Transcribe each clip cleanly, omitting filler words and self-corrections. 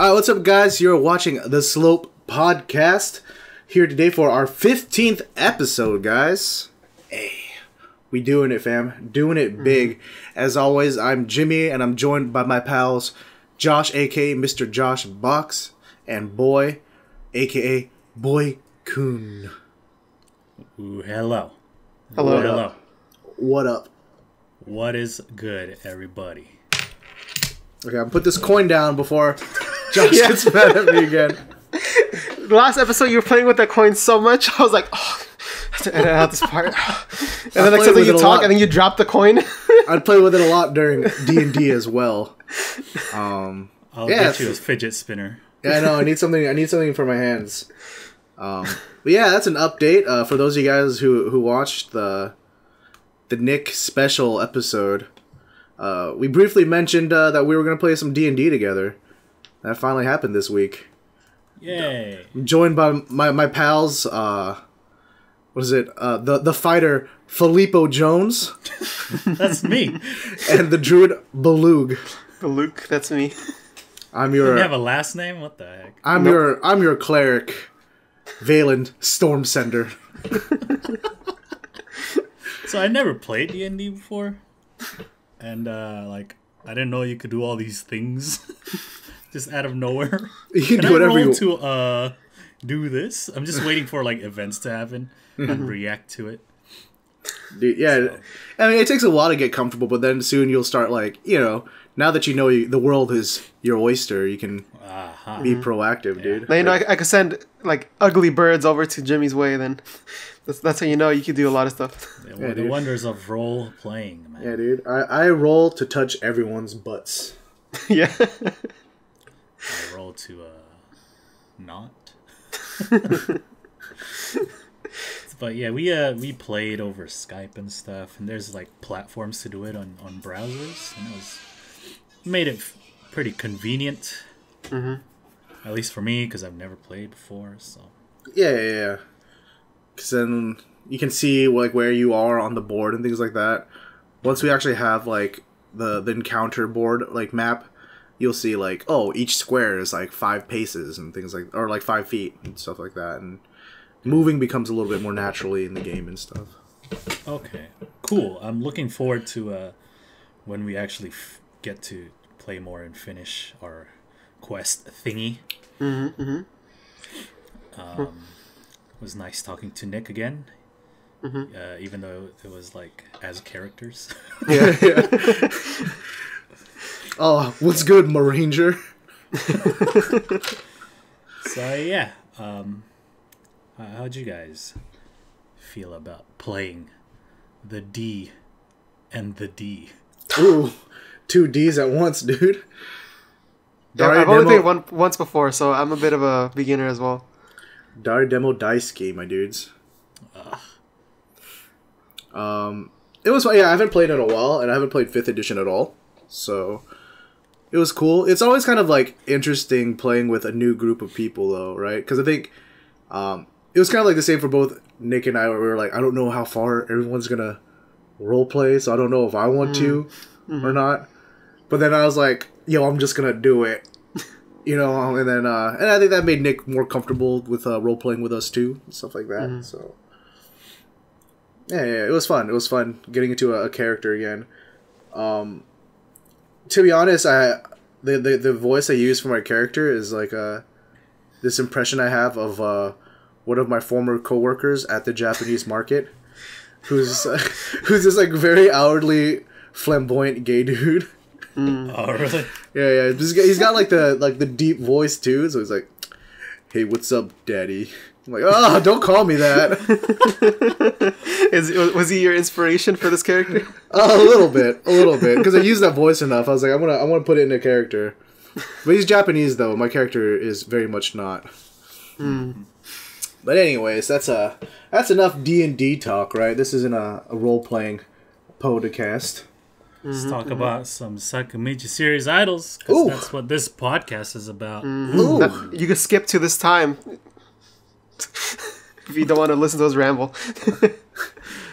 Alright, what's up, guys? You're watching the Slope Podcast. Here today for our 15th episode, guys. Hey, we doing it, fam. Doing it big. As always, I'm Jimmy, and I'm joined by my pals, Josh, a.k.a. Mr. Josh Box, and Boy, a.k.a. Boy Kun. Ooh, hello. Hello. Hello. What up? What is good, everybody? Okay, I'll put this coin down before Josh gets mad at me again. The last episode, you were playing with that coin so much, I was like, oh, I have to edit out this part. And then next time you talk, and then you drop the coin. I'd play with it a lot during D&D as well. I'll get you a fidget spinner. Yeah, I know. I need something for my hands. But yeah, that's an update for those of you guys who watched the Nick special episode. We briefly mentioned that we were going to play some D&D together. That finally happened this week. Yay! I'm joined by my pals. What is it? The fighter Filippo Jones. That's me. And the druid Balug. Luke, that's me. I'm your. You have a last name? What the heck? I'm your cleric, Valen Stormsender. So I never played D&D before, and I didn't know you could do all these things just out of nowhere. You can do whatever you want to do this. I'm just waiting for events to happen and react to it. Dude, yeah, so. I mean, it takes a while to get comfortable, but then soon you'll start now that you know the world is your oyster, you can be proactive, dude. Now you know I could send ugly birds over to Jimmy's way. Then that's how you know you can do a lot of stuff. Yeah, the wonders of role playing, man. Yeah, dude. I roll to touch everyone's butts. Yeah. I roll to not. But yeah, we played over Skype and stuff, and there's platforms to do it on browsers, and it made it pretty convenient. At least for me, because I've never played before. So yeah. Because then you can see where you are on the board and things like that. Once we actually have the encounter board map, you'll see each square is 5 paces and things or 5 feet and stuff like that, and moving becomes a little bit more naturally in the game and stuff. Okay, cool. I'm looking forward to when we actually get to play more and finish our quest thingy. It was nice talking to Nick again, even though it was as characters. Yeah. Oh, what's good, Maranger? So yeah, how'd you guys feel about playing the D and the D? Ooh, 2 Ds at once, dude. Yeah, I've only played once before, so I'm a bit of a beginner as well. Dari Demo Dice Game, my dudes. It was I haven't played in a while, and I haven't played 5th edition at all, so it was cool. It's always kind of interesting playing with a new group of people, though, right? Because I think it was kind of the same for both Nick and I, where we were I don't know how far everyone's gonna role play, so I don't know if I want to or not. But then I was yo, I'm just gonna do it, and then and I think that made Nick more comfortable with role playing with us too, and stuff like that. So yeah, it was fun. It was fun getting into a character again. To be honest, the voice I use for my character is this impression I have of one of my former coworkers at the Japanese market, who's this very outwardly flamboyant gay dude. Oh really? Yeah. He's got the deep voice too, so he's "Hey, what's up, daddy?" I'm oh, don't call me that. Was he your inspiration for this character? A little bit, because I used that voice enough. I was I want to put it in a character. But he's Japanese though. My character is very much not. But anyways, that's enough D&D talk, right? This isn't a role playing podcast. Let's talk about some Sakamichi series idols, because that's what this podcast is about. You can skip to this time if you don't want to listen to us ramble.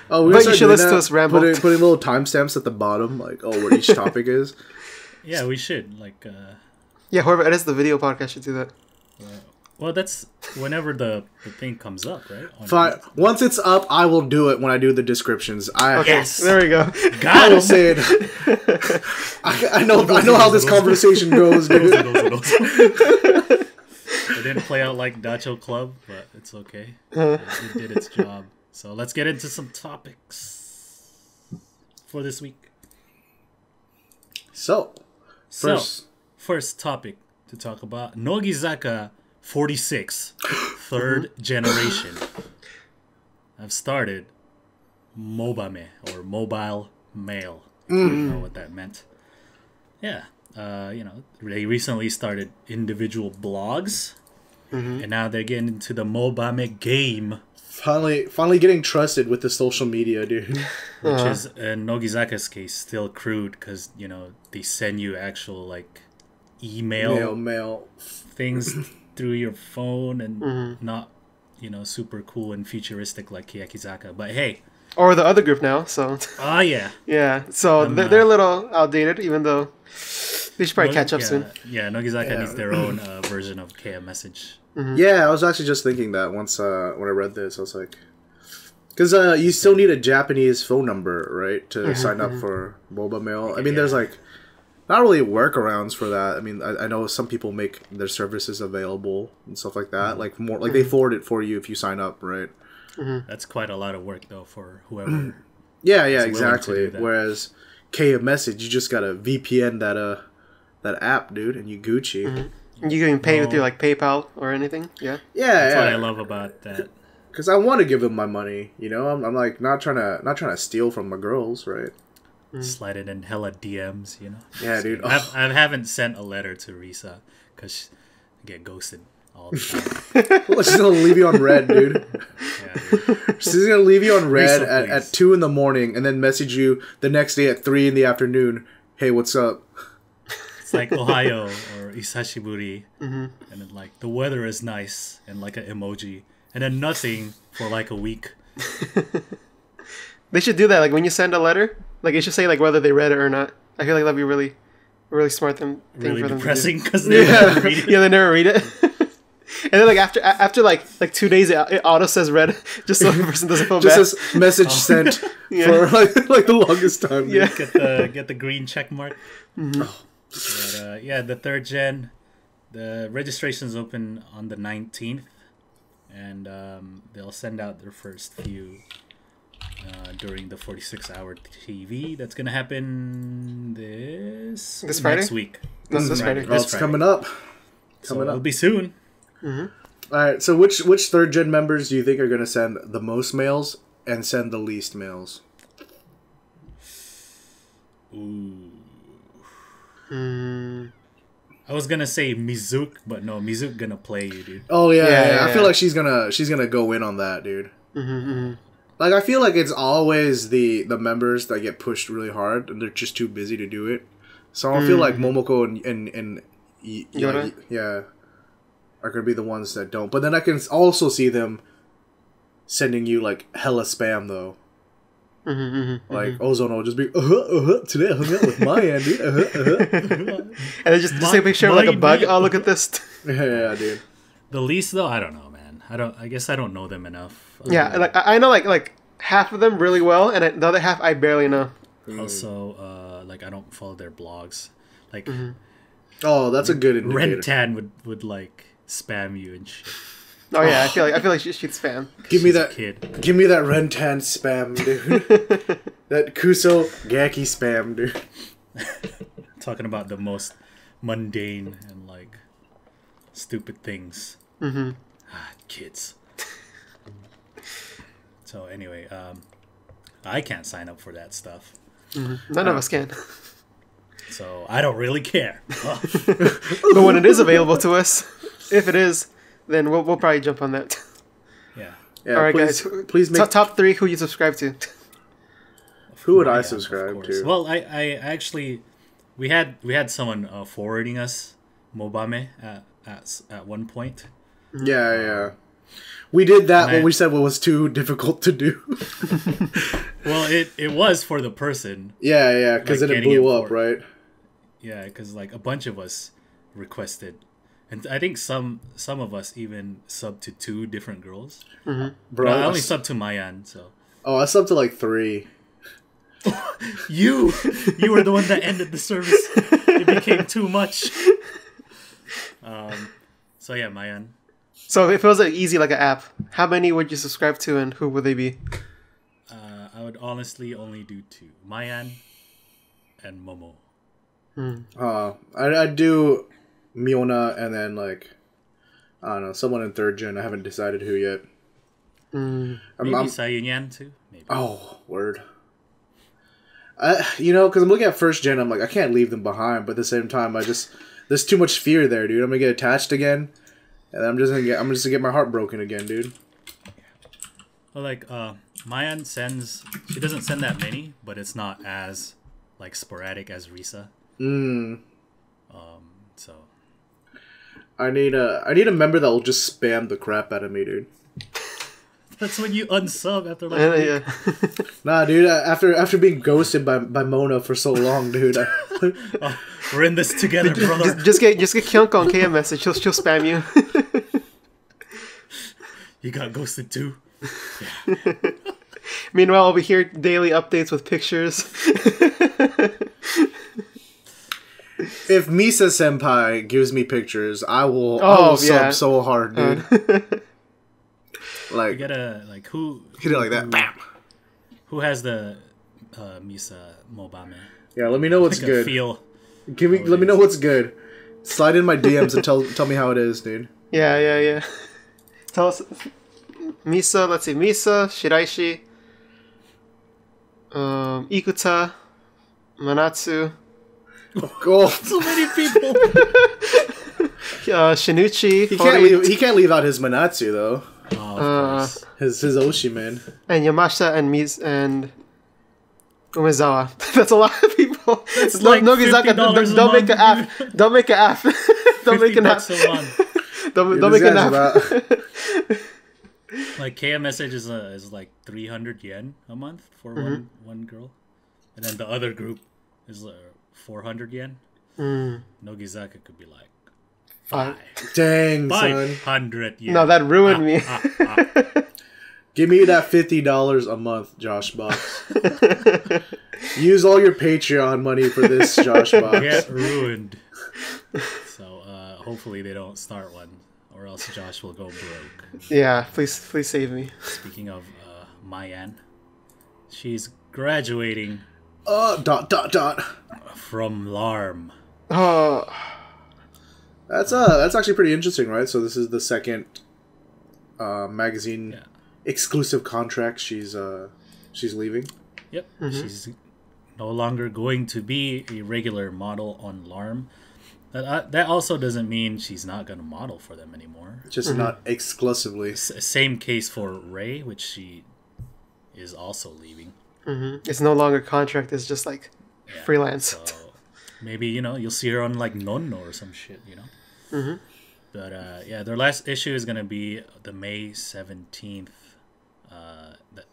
But you should listen to us ramble. Putting little timestamps at the bottom, where each topic is. Yeah, we should Yeah, whoever edits the video podcast should do that. Well, that's whenever the thing comes up, right? Fine. Once it's up, I will do it when I do the descriptions. Yes. There we go. I will say it. I know how this conversation goes, dude. It didn't play out like Dacho Club, but it's okay. It did its job. So let's get into some topics for this week. So, first topic to talk about, Nogizaka46, third generation. I've started Mobame, or mobile mail. I don't know what that meant. Yeah, they recently started individual blogs, and now they're getting into the Mobame game. Finally getting trusted with the social media, dude. Which is, in Nogizaka's case, still crude, because, they send you actual, like, mail things through your phone, and not, super cool and futuristic like Keyakizaka. But hey. Or the other group now, so. Ah, yeah. Yeah, so they're a little outdated, even though they should probably catch up soon. Yeah, Nogizaka needs their own version of Keya message. Yeah, I was actually just thinking that once when I read this. I was like, because you still need a Japanese phone number, right, to sign up for Mobile Mail. I mean, there's like not really workarounds for that. I mean, I know some people make their services available and stuff like that. Like more, like they forward it for you if you sign up, right? That's quite a lot of work though for whoever. Yeah, exactly. Whereas Keya Message, you just gotta VPN that app, dude, and you Gucci. You can pay with your like PayPal or anything. Yeah. That's what I love about that. Because I want to give them my money. I'm like not trying to steal from my girls, right? Slide it in hella DMs, Yeah, dude. I haven't sent a letter to Risa because I get ghosted all the time. Well, she's gonna leave you on red, dude. Yeah, dude. She's gonna leave you on red Risa, at 2 in the morning, and then message you the next day at 3 in the afternoon. Hey, what's up? It's like Ohio or Isashiburi, and then like the weather is nice and like an emoji, and then nothing for like a week. They should do that. Like when you send a letter, like it should say like whether they read it or not. I feel like that'd be really, really smart thing Really for them depressing to do. because they never read it. Yeah, they never read it. And then like after like 2 days, it auto says read, just so the person doesn't feel bad. Just says message sent for like the longest time. Yeah. Get the green check mark. But the third gen, the registration's open on the 19th, and they'll send out their first few during the 46-hour TV. That's gonna happen this Friday? next week. This Friday. Oh, it's coming up. It'll be soon. All right. So which third gen members do you think are gonna send the most mails and send the least mails? Ooh. I was gonna say Mizuki, but no, Mizuki gonna play you, dude. Oh yeah. I feel like she's gonna go in on that, dude. Like I feel like it's always the members that get pushed really hard, and they're just too busy to do it. So I feel like Momoko and Yora? Are gonna be the ones that don't. But then I can also see them sending you like hella spam though. Like Ozone will just be today I hung out with Maiyan, dude. And then just take a picture of like a bug. Oh, look at this. Yeah, dude. The least though, I don't know, man. I guess I don't know them enough. Yeah, like I know like half of them really well, and the other half I barely know. Also, like I don't follow their blogs. Like, Oh, that's a good indicator. Red Tan would like spam you and shit. Oh yeah, I feel like she'd spam. Give me She's a that kid. Give me that Rentan spam, dude. That Kuso Gaki spam, dude. Talking about the most mundane and like stupid things. Kids. So anyway, I can't sign up for that stuff. None of us can. So I don't really care. But when it is available to us, if it is, then we'll probably jump on that. Yeah. Yeah, All right, please, guys. Please make. Top 3 who you subscribe to. Who would I Maiyan, subscribe of to? Well, I actually we had someone forwarding us Mobame at one point. Yeah. We did that when we said what was too difficult to do. Well, it was for the person. Yeah, because Like, then it getting blew it up, for- right? Yeah, because like a bunch of us requested, and I think some of us even subbed to 2 different girls. Bro, I only subbed to Maiyan, so. Oh, I subbed to like 3. You were the one that ended the service. It became too much. So yeah, Maiyan. So if it was easy like an app, how many would you subscribe to, and who would they be? I would honestly only do 2: Maiyan and Momo. I'd do Miona and then like I don't know, someone in 3rd gen. I haven't decided who yet. Maybe Sayunyan too. Maybe. Oh, word. Because I'm looking at 1st gen, I'm like, I can't leave them behind. But at the same time, there's too much fear there, dude. I'm gonna get attached again, and I'm just gonna get my heart broken again, dude. Well, like Maiyan she doesn't send that many, but it's not as like sporadic as Risa. So I need a member that will just spam the crap out of me, dude. That's when you unsub after like Yeah. Nah, dude. After being ghosted by Mona for so long, dude. We're in this together, brother. Just get Kyunko on KM message. She'll spam you. You got ghosted too. Yeah. Meanwhile, over here, daily updates with pictures. If Misa Senpai gives me pictures, I will sub so hard, dude. Like, you gotta like who hit it like that. Bam. Who has the Misa Mobame? Yeah, let me know what's good. Let me know what's good. Slide in my DMs and tell me how it is, dude. Yeah. Tell us. Misa, let's see. Misa, Shiraishi, Ikuta, Manatsu. Oh, so many people. Shinuchi. He can't leave out his Manatsu though. Oh, of course. His Oshiman. And Yamashita and Umezawa. That's a lot of people. That's like Nogizaka. Don't make an app. Don't make an app. Don't make an app. Don't make an app. Like KM message is like 300 yen a month for one girl, and then the other group is 400 yen. Nogizaka could be like 5. Dang, 500 yen. No, that ruined me. Give me that $50 a month, Josh Box. Use all your Patreon money for this, Josh Box. Get ruined. So hopefully they don't start one, or else Josh will go broke. Yeah, please save me. Speaking of Maiyan, she's graduating. From Larme. Oh, that's actually pretty interesting, right? So this is the second magazine exclusive contract she's leaving. Yep, she's no longer going to be a regular model on Larme. That also doesn't mean she's not going to model for them anymore. Just not exclusively. Same case for Ray, which she is also leaving. It's no longer contract. It's just like freelance. So maybe you'll see her on like Nonno or some shit. But their last issue is gonna be the May 17th.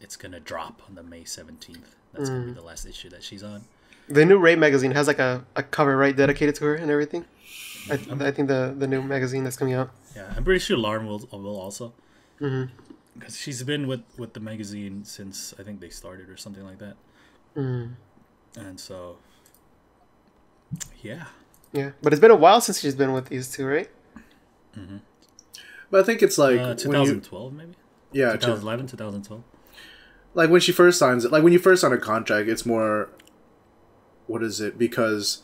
It's gonna drop on the May 17th. That's gonna be the last issue that she's on. The new Ray magazine has like a cover dedicated to her and everything. I think the new magazine that's coming out. Yeah, I'm pretty sure Larme will also. Because she's been with the magazine since I think they started or something like that. And so, yeah. But it's been a while since she's been with these two, right? But I think it's like 2012 maybe. Yeah, 2011, 2012. Like when she first signs it, like when you first sign a contract, it's more. What is it? Because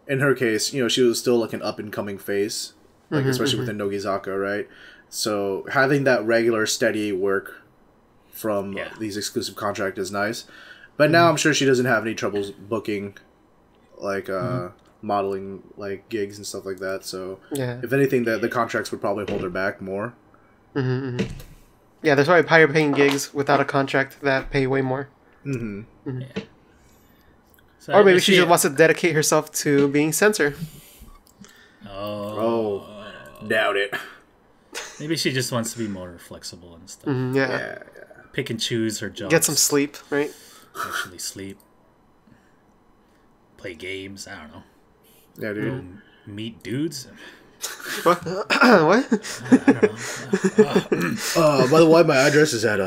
in her case, she was still like an up and coming face, like especially within Nogizaka, right? So having that regular steady work from these exclusive contracts is nice. But now I'm sure she doesn't have any troubles booking like modeling like gigs and stuff like that. So if anything, the contracts would probably hold her back more. Yeah, there's probably higher paying gigs without a contract that pay way more. So or maybe she just wants to dedicate herself to being censor. Doubt it. Maybe she just wants to be more flexible and stuff. Yeah. Pick and choose her jobs. Get some sleep, right? Actually sleep. Play games. I don't know. Yeah, dude. meet dudes. What? What? I don't know. By the way, my address is at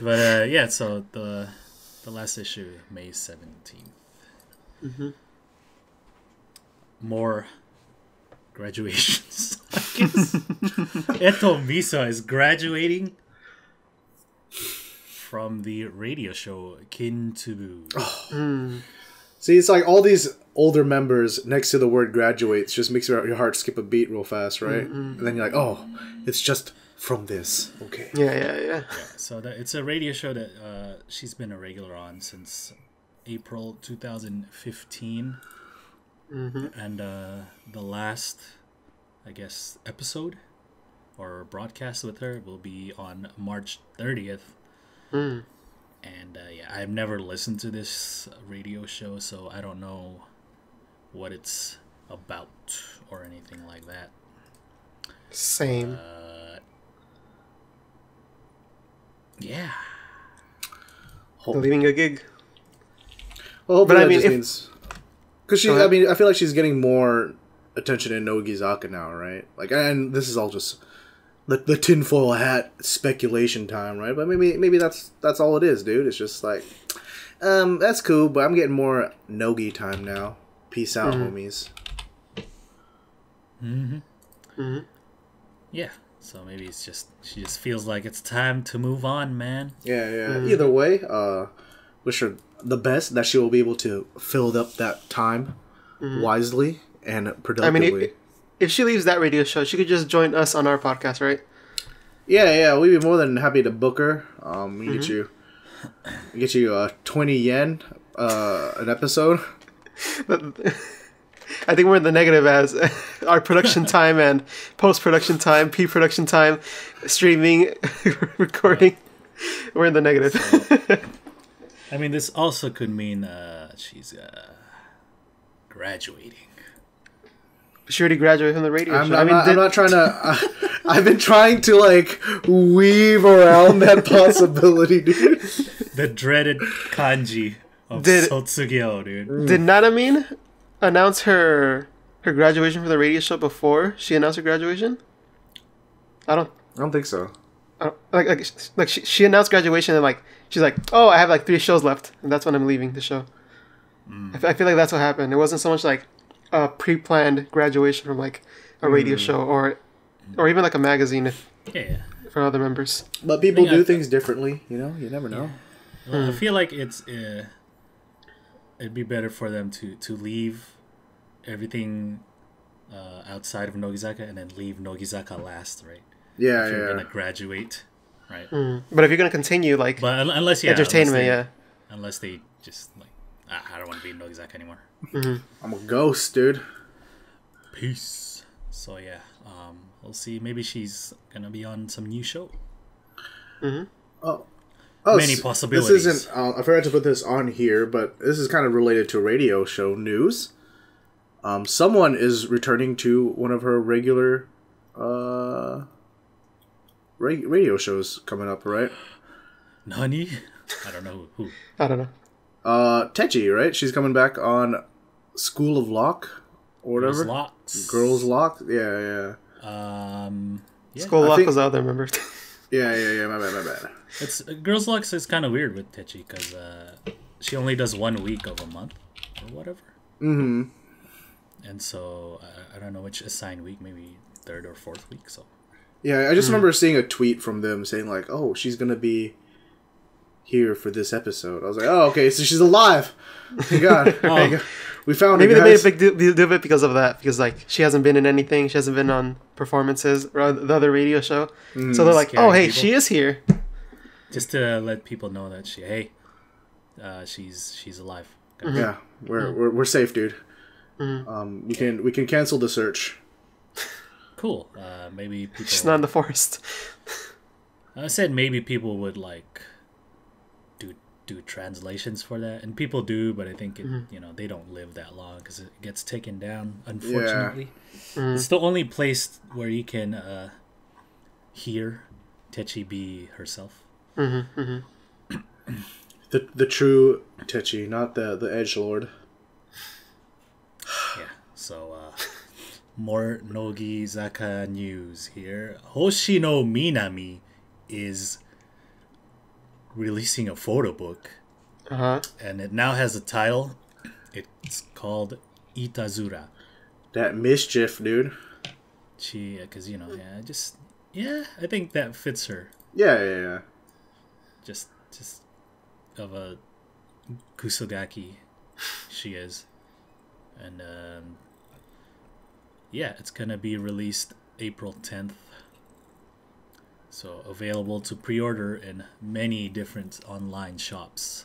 But yeah, so the last issue, May 17th. Mm-hmm. More graduations. I guess. Eto Misa is graduating from the radio show Kintubu. See, it's like all these older members next to the word graduates just makes your heart skip a beat real fast, right? And then you're like, oh, it's just from this. Okay. Yeah. So it's a radio show that she's been a regular on since April 2015. And the last, I guess, episode or broadcast with her will be on March 30th. And yeah, I've never listened to this radio show, so I don't know what it's about or anything like that. Same. Yeah. Leaving a gig. Well, But but I mean, just if- means because she. I mean, I feel like she's getting more attention in Nogizaka now, right? Like, and this is all just the tinfoil hat speculation time, right? But maybe that's all it is, dude. It's just like, that's cool, but I'm getting more Nogi time now. Peace out, homies. Yeah. So maybe it's just she just feels like it's time to move on, man. Yeah. Either way, wish her the best, that she will be able to fill up that time wisely and productively. I mean, if she leaves that radio show, she could just join us on our podcast, right? Yeah, we'd be more than happy to book her. We get you 20 yen an episode. I think we're in the negative as our production time and post-production time, pre-production time, streaming, recording. We're in the negative. I mean, this also could mean she's graduating. She already graduated from the radio show. I'm not trying to. I've been trying to like weave around that possibility, dude. The dreaded kanji of Sotsugyo, dude. Did Nanamine announce her graduation from the radio show before she announced her graduation? I don't think so. Like she announced graduation and like she's like, oh, I have like 3 shows left and that's when I'm leaving the show. I feel like that's what happened. It wasn't so much like a pre-planned graduation from like a radio show or even like a magazine for other members. But people do things differently, you know. You never know. Yeah. Well, I feel like it'd be better for them to leave everything outside of Nogizaka and then leave Nogizaka last, right? Yeah, if you're gonna graduate, right? But if you're gonna continue like, but unless entertainment, unless they just like, I don't want to be in Nogizaka anymore. I'm a ghost, dude. Peace. So yeah, we'll see. Maybe she's gonna be on some new show. Many possibilities. This isn't. I forgot to put this on here, but this is kind of related to radio show news. Someone is returning to one of her regular radio shows coming up, right? Nani? I don't know who. I don't know. Techi, right? She's coming back on School of Lock or whatever. Girls Lock. Yeah. School of Lock was out there, remember? Yeah. My bad. It's Girls Locks is kind of weird with Techi because she only does 1 week of a month or whatever. And so I don't know which assigned week, maybe 3rd or 4th week. So yeah, I just remember seeing a tweet from them saying like, "Oh, she's gonna be here for this episode." I was like, "Oh, okay, so she's alive." Thank God. We found maybe her, they guys. made a big deal of it because of that. Because like she hasn't been in anything, she hasn't been on performances or the other radio show. So they're like, "Oh, hey, she is here." Just to let people know that she's alive. Yeah, we're safe, dude. We can cancel the search. Cool. Maybe people. She's not in the forest. I said maybe people would like do translations for that, and people do, but I think they don't live that long because it gets taken down. Unfortunately, it's the only place where you can hear Techi be herself. The true Techi, not the edgelord. Yeah, So, more Nogizaka news here. Hoshino Minami is releasing a photo book. And it now has a title. It's called Itazura. That mischief, dude. Because, I think that fits her. Yeah. Just of a kusogaki she is. And, it's gonna be released April 10th. So, available to pre-order in many different online shops.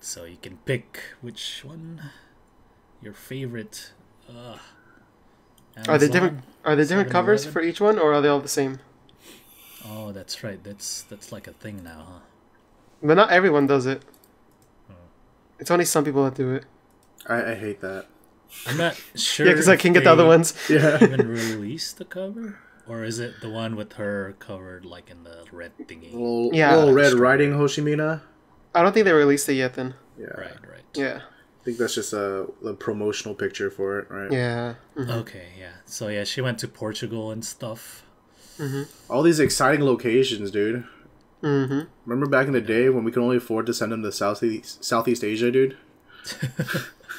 So you can pick which one your favorite. Are they different? Are they different covers for each one, or are they all the same? Oh, that's right. That's like a thing now, huh? But not everyone does it. It's only some people that do it. I hate that. I'm not sure. Yeah, because I can get the other ones. Yeah. Even release the cover, or is it the one with her covered like in the red thingy? Little Red Riding Hoshimina. I don't think they released it yet. Then. Yeah. Right. Yeah. I think that's just a promotional picture for it, right? Yeah. Okay. Yeah. So yeah, she went to Portugal and stuff. All these exciting locations, dude. Remember back in the day when we could only afford to send them to Southeast Asia, dude?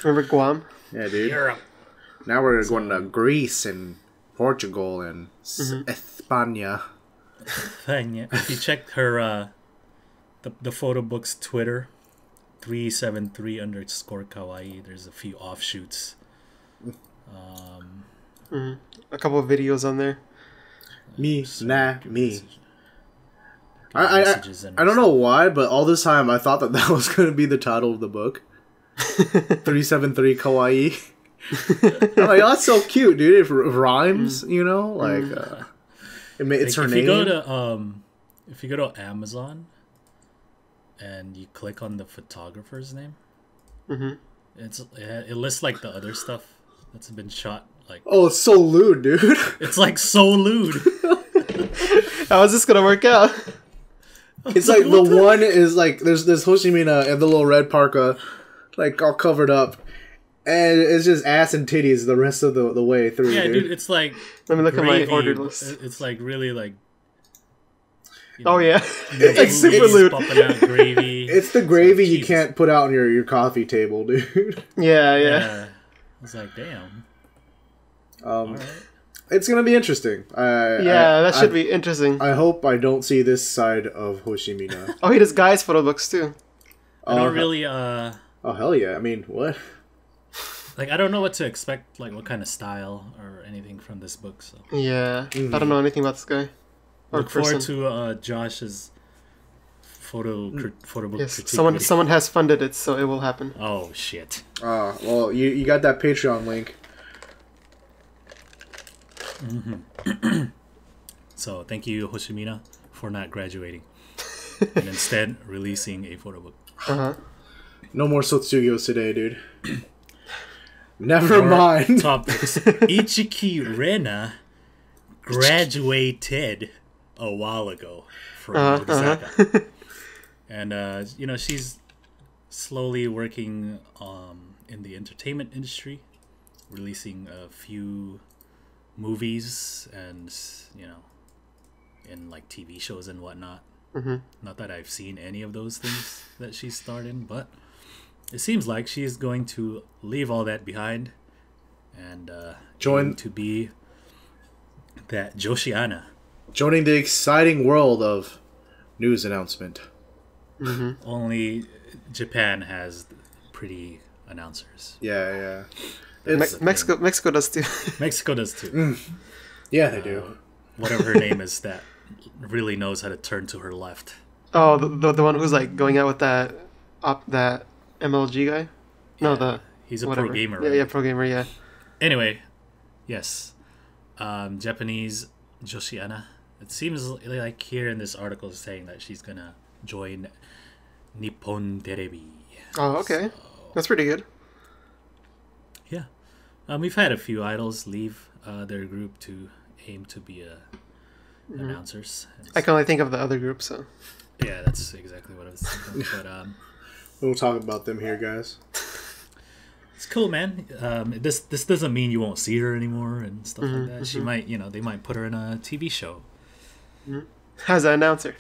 Remember Guam? Yeah, dude. Europe. Now we're going to Greece and Portugal and España. If you check her, the Photobook's Twitter, 373_kawaii. There's a few offshoots. A couple of videos on there. Me. I don't know why, but all this time I thought that was going to be the title of the book. 373 Kawaii. I'm like, oh, that's so cute, dude. It rhymes, you know? Like, it's her name. If you go to Amazon and you click on the photographer's name, it lists like the other stuff that's been shot. Like, oh, it's so lewd, dude. It's like so lewd. How is this gonna work out? It's like the one is like there's Hoshimina and the little red parka, like all covered up, and it's just ass and titties the rest of the way through. Yeah, dude, it's like. Let me look at my order list. It's like really like. Oh yeah, it's like super lewd. Gravy. It's the gravy you can't put out on your coffee table, dude. Yeah. It's like damn. All right. It's gonna be interesting. That should be interesting. I hope I don't see this side of Hoshimina. Oh, he does guys' photo books too. I don't really. Oh hell yeah! I mean, what? Like, I don't know what to expect. Like, what kind of style or anything from this book. So yeah, I don't know anything about this guy. Look forward to Josh's photobook critique. Someone has funded it, so it will happen. Oh shit! Well, you got that Patreon link. So thank you, Hoshimina, for not graduating and instead releasing a photo book. No more Sotsugyo's today, dude. Never mind. Topics. Ichiki Rena graduated a while ago from Nogizaka. And she's slowly working in the entertainment industry, releasing a few movies and in like TV shows and whatnot. Not that I've seen any of those things that she starred in, but it seems like she's going to leave all that behind and join to be that Joshiana, joining the exciting world of news announcement. Only Japan has pretty announcers. Yeah. Mexico does too. Mexico does too. Yeah, they do. Whatever her name is, that really knows how to turn to her left. Oh, the one who's like going out with that MLG guy. No, he's a whatever. pro gamer. Right? Yeah, pro gamer. Yeah. Anyway, yes, Japanese Joshiana. It seems like here in this article is saying that she's gonna join Nippon Terebi. Oh, okay, that's pretty good. Yeah, we've had a few idols leave their group to aim to be announcers. I can only think of the other group, so. Yeah, that's exactly what I was thinking. But we'll talk about them here, guys. It's cool, man. This doesn't mean you won't see her anymore and stuff like that. She might, they might put her in a TV show As an announcer.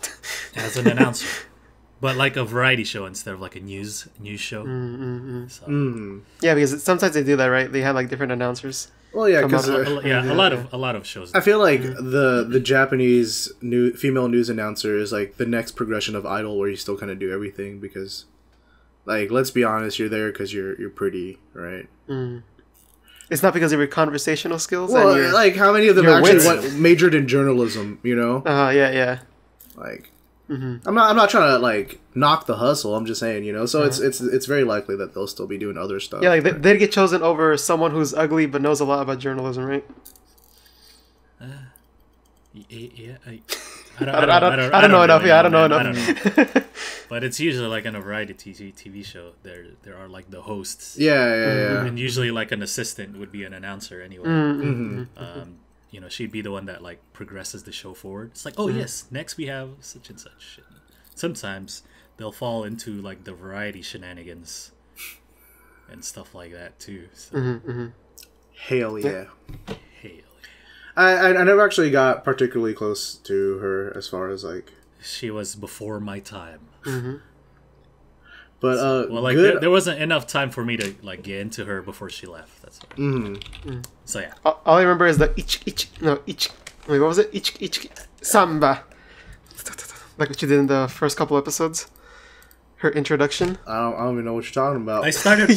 as an announcer, but like a variety show instead of like a news show. So, Yeah, because sometimes they do that, right? They have like different announcers. Well, yeah, Come because up. a lot of shows. I feel like the Japanese female news announcer is like the next progression of Idol, where you still kind of do everything because, like, let's be honest, you're there because you're pretty, right? It's not because of your conversational skills. Well, and like how many of them your actually majored in journalism? You know, yeah. like I'm not trying to like knock the hustle. I'm just saying, so it's very likely that they'll still be doing other stuff. Yeah, like they'd get chosen over someone who's ugly but knows a lot about journalism, right? Yeah, I don't know enough. Yeah, I don't know enough. I don't know. But it's usually like in a variety TV show. There are like the hosts. Yeah. And usually like an assistant would be an announcer anyway. She'd be the one that like progresses the show forward. It's like, oh yes, next we have such and such. Sometimes they'll fall into like the variety shenanigans and stuff like that too. So. Hell yeah. Hell yeah. I never actually got particularly close to her as far as like she was before my time. But well, like good. there wasn't enough time for me to like get into her before she left. That's why. So yeah. All I remember is the wait, what was it? Ichiki Samba. Like what you did in the first couple episodes. Her introduction. I don't even know what you're talking about. I started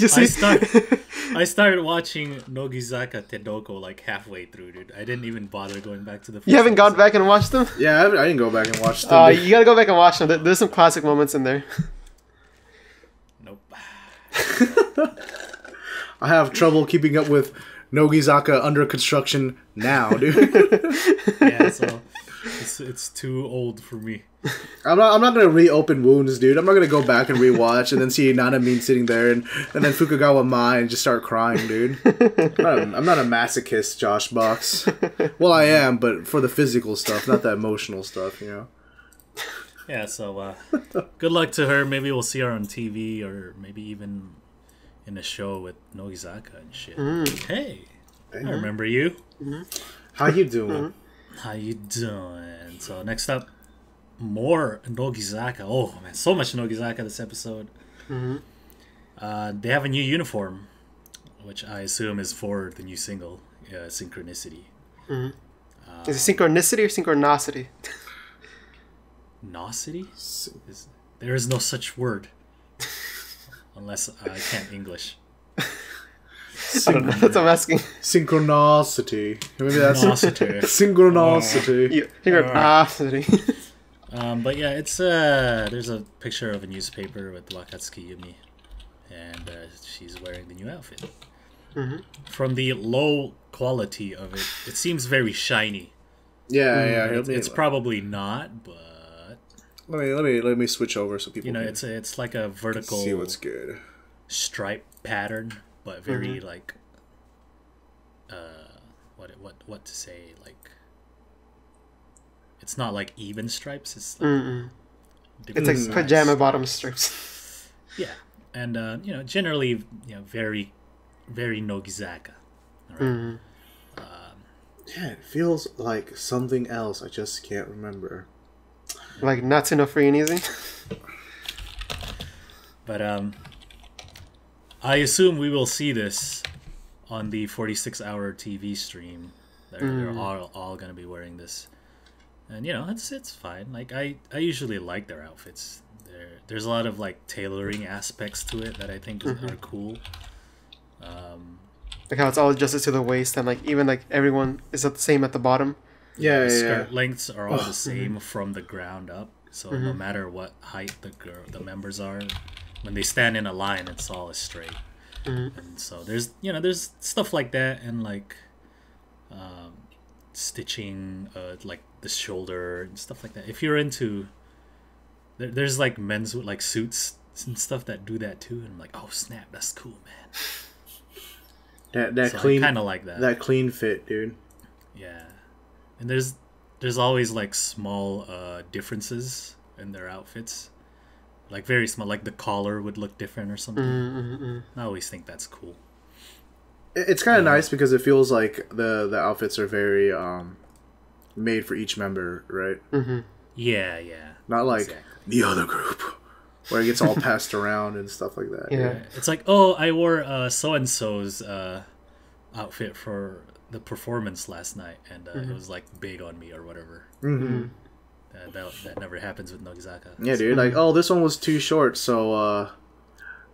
watching Nogizaka Tedoko like halfway through, dude. I didn't even bother going back to the first You haven't gone episode. back and watched them? Yeah, I didn't go back and watch them. You gotta go back and watch them. There's some classic moments in there. Nope. I have trouble keeping up with Nogizaka under construction now, dude. Yeah, so it's too old for me. I'm not gonna reopen wounds, dude. I'm not gonna go back and rewatch and then see Nanamine sitting there and then Fukugawa Mai and just start crying, dude. I'm not a masochist, Josh Box. Well, I am, but for the physical stuff, not the emotional stuff, Yeah, so good luck to her. Maybe we'll see her on TV or maybe even in a show with Nogizaka and shit. Hey, I remember you. How you doing? How you doing? So next up, more Nogizaka. Oh man, so much Nogizaka this episode. They have a new uniform, which I assume is for the new single, Synchronicity. Is it synchronicity or synchronicity? Nosity? There is no such word. Unless I can't English. I don't know. That's what I'm asking. Synchronicity. Maybe that's Synchronicity. synchronicity. Synchronicity. But yeah, it's there's a picture of a newspaper with Wakatsuki Yumi, and she's wearing the new outfit. From the low quality of it, it seems very shiny. Yeah. It's probably not, but let me switch over so people. It's like a vertical. See what's good. Stripe pattern, but very like what to say, like it's not like even stripes, it's like It's like pajama bottom strips. Yeah, and generally very very Nogizaka. Right? Yeah, it feels like something else. I just can't remember. Like Natsuno Free and Easy. But I assume we will see this on the 46-hour TV stream. They're all gonna be wearing this, and it's fine. Like I usually like their outfits. There's a lot of like tailoring aspects to it that I think are cool. Like how it's all adjusted to the waist and like even like everyone is the same at the bottom. Yeah, The skirt lengths are all the same from the ground up. So no matter what height the members are, when they stand in a line, it's all straight. And so there's stuff like that, and like stitching like the shoulder and stuff like that. If you're into there's like men's with like suits and stuff that do that too, and I'm like, oh snap, that's cool, man. That So clean, I kind of like that. That clean fit, dude. Yeah, and there's always like small differences in their outfits, like very small. Like the collar would look different or something. I always think that's cool. It's kind of nice because it feels like the outfits are very made for each member, right? Mm-hmm. Yeah. Not like Exactly. the other group where it gets all passed around and stuff like that. Yeah. It's like, oh, I wore so and so's outfit for the performance last night, and it was like big on me or whatever. Mm-hmm. That never happens with Nogizaka. Yeah, dude. Like, oh, this one was too short, so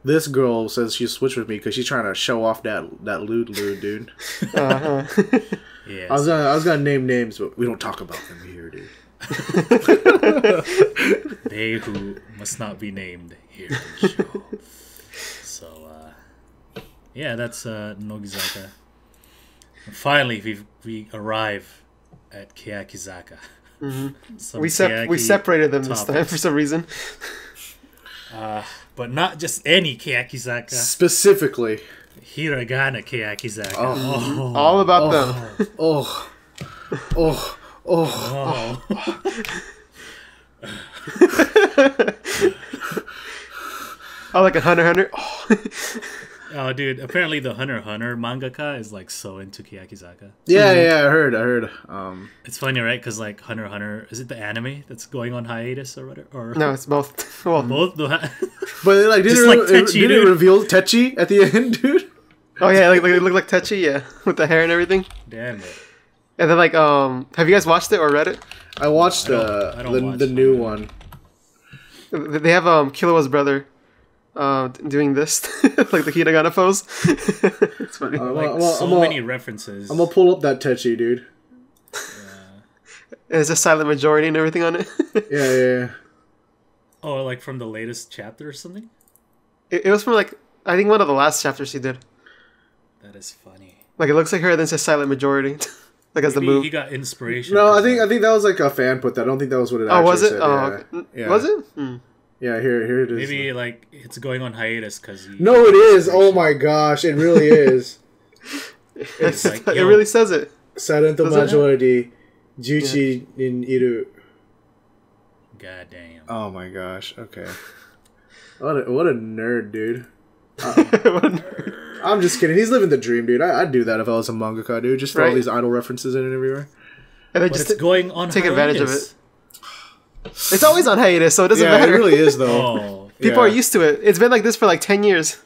this girl says she switched with me because she's trying to show off that lewd, dude. Uh-huh. Yeah. I was gonna name names, but we don't talk about them here, dude. They who must not be named here in the show. So, yeah, that's Nogizaka. And finally, we arrive at Keyakizaka. Mm-hmm. We separated them this time for some reason. But not just any Keyakizaka. Specifically, Hiragana Keyakizaka. Oh. All about them. Oh. Oh, like a Hunter. Oh. Oh, dude! Apparently, the Hunter x Hunter mangaka is like so into Keyakizaka. Yeah, I heard. It's funny, right? Because like Hunter x Hunter, is it the anime that's going on hiatus or whatever? Or No, it's both. Well, both. But like, Just like Techi, did it dude. reveal Techi at the end, dude? oh yeah, like it looked like Techi, yeah, with the hair and everything. Damn it! And then like, have you guys watched it or read it? I watched I don't watch the new Hunter. one. They have Killua's brother doing this, like the Hiragana pose. It's funny. Like many references. I'm gonna pull up that Techi, dude. And it's a silent majority and everything on it. Yeah. Oh, like from the latest chapter or something? It was from like, I think one of the last chapters he did. That is funny. Like it looks like her, then it says silent majority, like as the Maybe move. he got inspiration. No, I 'cause, think that was like a fan put that. I don't think that was what it Oh, actually was it? said. Oh, Yeah. okay. Yeah. Was it? Hmm. Yeah, here it is. maybe like it's going on hiatus because No, it is. Oh my gosh, it really is. It's like, It yo, really says it. Silent Does it? majority, Juchi in Iru. God damn. Oh my gosh. Okay. What a nerd, dude. I'm just kidding. He's living the dream, dude. I'd do that if I was a mangaka, dude. Just throw all Right. these idol references in and everywhere. And then But just it's going on take hiatus. advantage of it. It's always on hiatus, so it doesn't Yeah, it matter. really is though. Oh. People are used to it. It's been like this for like 10 years.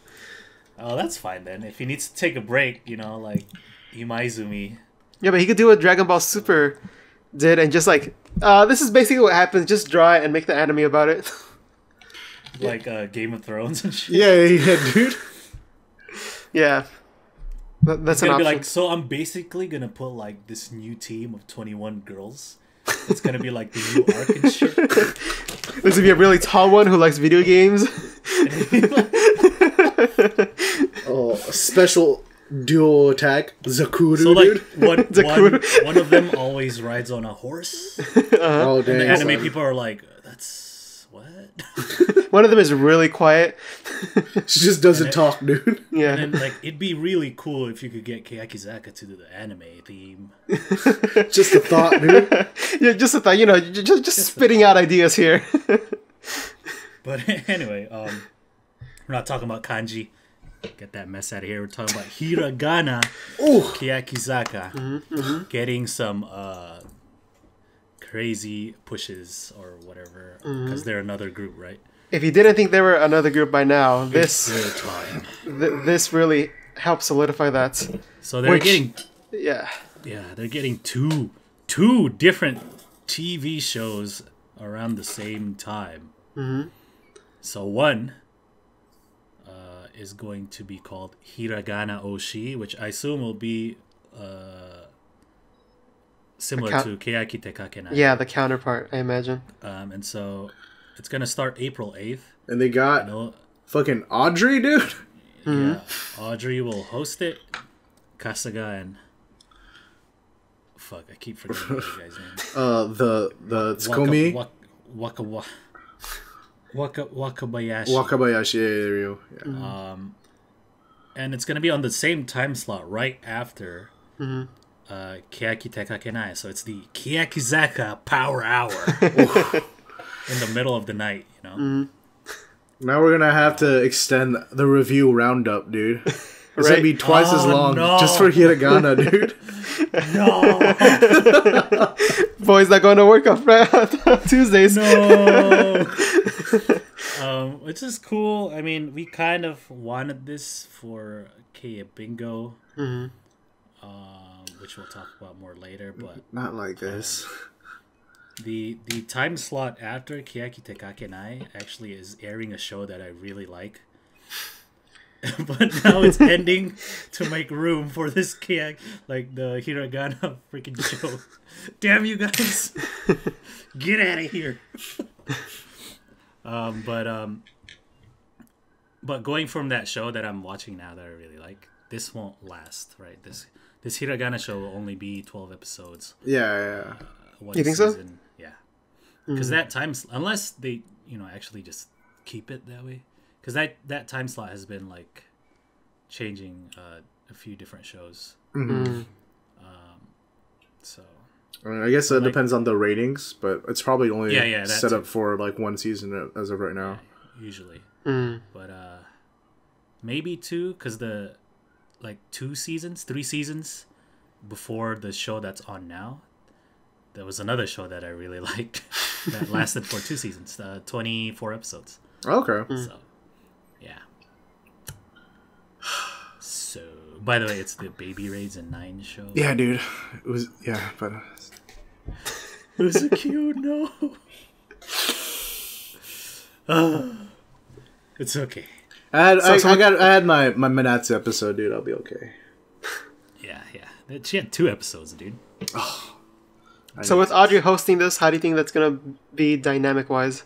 Oh, that's fine then. If he needs to take a break, like Imaizumi. Yeah, but he could do what Dragon Ball Super did and just like, this is basically what happens. Just draw it and make the anime about it. Like Game of Thrones and shit. Yeah, dude. Yeah. That's It's an gonna option. be like, so I'm basically gonna put like this new team of 21 girls. It's gonna be like the new arc and shit. There's gonna be a really tall one who likes video games. Oh, special duo attack, Zakuru, So like dude. one of them always rides on a horse. Oh, damn. And the anime people are like, that's what? One of them is really quiet. She just doesn't talk, dude. Yeah. And then like it'd be really cool if you could get Keyakizaka to do the anime theme. Just a thought, dude. Yeah, just a thought, just spitting out ideas here. But anyway, we're not talking about kanji. Get that mess out of here. We're talking about Hiragana Ooh. Keyakizaka getting some crazy pushes or whatever because they're another group, right? If you didn't think they were another group by now, It's their time. this really helps solidify that. So they're getting Yeah. they're getting two different TV shows around the same time. So one is going to be called Hiragana Oshi, which I assume will be similar to Keyakitte Kakenai. Yeah, the counterpart, I imagine. And so it's going to start April 8th. And they got fucking Audrey, dude. Yeah, Audrey will host it. Kasaga and fuck, I keep forgetting the guy's name. The Tsukomi. Wakabayashi. Wakabayashi, yeah, there you go. Yeah. And it's gonna be on the same time slot right after Keyakitte Kakenai. So it's the Keyakizaka Power Hour in the middle of the night. Now we're gonna have to extend the review roundup, dude. It's gonna be twice as long just for hiragana, dude. No. Boy's not going to work on Tuesdays. No. Which is cool. I mean, we kind of wanted this for KeyaBingo, which we'll talk about more later. But not like this. The time slot after Keyakitte Kakenai actually is airing a show that I really like. But now it's ending to make room for this the hiragana freaking show. Damn you guys! Get out of here! But going from that show that I'm watching now that I really like, this won't last, right? This hiragana show will only be 12 episodes. Yeah. You think so? Yeah. Because that time, unless they actually just keep it that way. Because that time slot has been like changing a few different shows. So I guess it depends on the ratings, but it's probably only set up for like one season as of right now. Yeah, usually, but maybe two, because the 3 seasons before the show that's on now, there was another show that I really liked that lasted for 2 seasons, 24 episodes. Okay. So. Yeah. So, by the way, it's the Baby Raids and 9 show. Yeah, dude. It was but it was so cute. No. It's okay. I had my Minatsu episode, dude. I'll be okay. Yeah. She had 2 episodes, dude. Oh. So with Audrey hosting this, how do you think that's gonna be dynamic wise?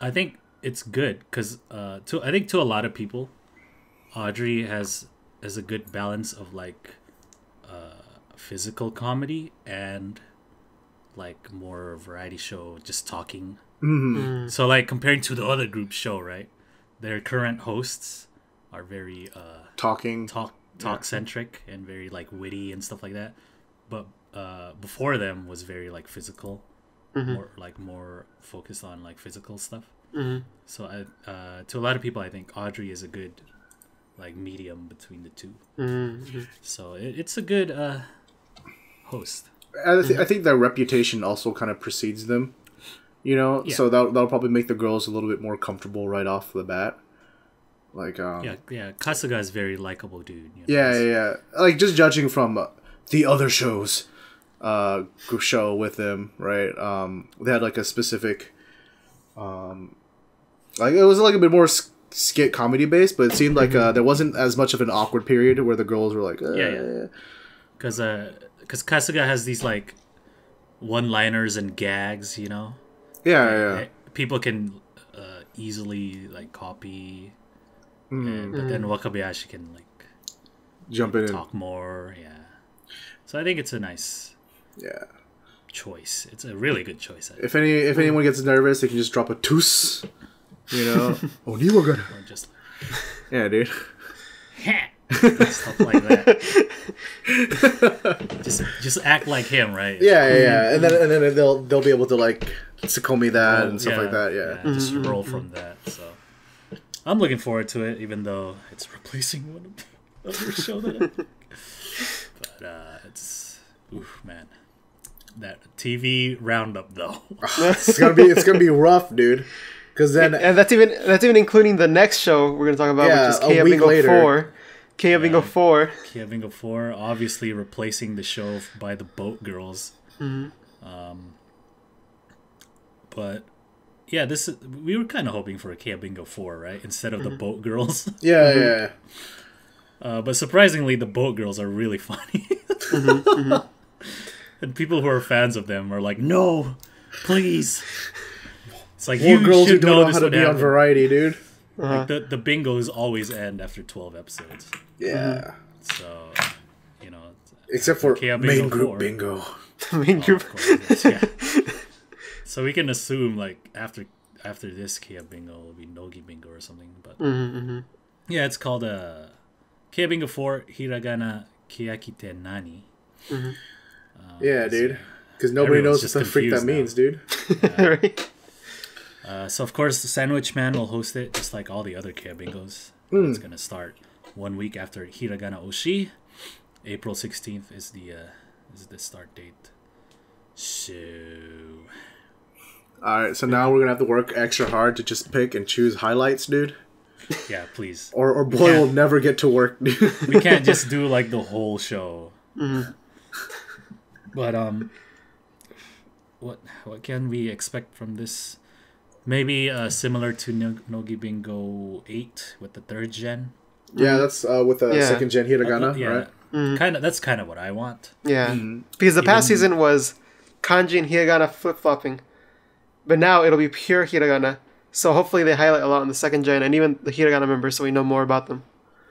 I think it's good because I think to a lot of people, Audrey has a good balance of physical comedy and more variety show, just talking. So comparing to the other group show, right? Their current hosts are very talk centric and very witty and stuff like that. But before them was very physical, more focused on physical stuff. So to a lot of people, I think Audrey is a good medium between the two. So it's a good host. I think their reputation also kind of precedes them, so that'll probably make the girls a little bit more comfortable right off the bat. Kasuga is very likable dude. Yeah. Just judging from the other shows group show with them, right? They had a specific it was a bit more skit comedy based, but it seemed like there wasn't as much of an awkward period where the girls were because Kasuga has these one-liners and gags, people can easily copy, but then Wakabayashi can jump in talk more. So I think it's a nice choice. It's a really good choice. If anyone gets nervous, they can just drop a toos. Oniwagana. Or just yeah, dude. Stuff like that. just act like him, right? Yeah. And then they'll be able to Tsukomi that and stuff like that. Yeah. Just roll from that. So I'm looking forward to it, even though it's replacing one of the show that I like. But it's man. That TV roundup though. it's gonna be rough, dude. Because then and that's even including the next show we're gonna talk about, which is KeyaBingo 4. KeyaBingo 4. KeyaBingo 4, obviously replacing the show by the Boat Girls. But yeah, we were kind of hoping for a KeyaBingo 4, right? Instead of the Boat Girls. Yeah. But surprisingly, the Boat Girls are really funny. And people who are fans of them are like, no, please. It's like, more girls who don't know how to be on variety, dude. The bingos always end after 12 episodes. Yeah. So, except for main group 4. bingo. Main group. So we can assume after this KeyaBingo will be Nogi Bingo or something. But yeah, it's called KeyaBingo 4 Hiragana Keyakite Nani. Yeah, dude. Because nobody knows what the freak that means, dude. Right. So of course the Sandwich Man will host it, just like all the other KeyaBingos. It's gonna start 1 week after Hiragana Oshi. April 16th is the start date. So, All right, so now we're gonna have to work extra hard to just pick and choose highlights, dude. yeah, please. Or boy will never get to work, dude. We can't just do like the whole show. But what can we expect from this? Maybe similar to Nogibingo 8 with the 3rd gen. Yeah, that's with the 2nd gen Hiragana, yeah, right? That's kind of what I want. Yeah, because the past season was kanji and hiragana flip-flopping, but now it'll be pure hiragana. So hopefully they highlight a lot on the 2nd gen and even the hiragana members, so we know more about them.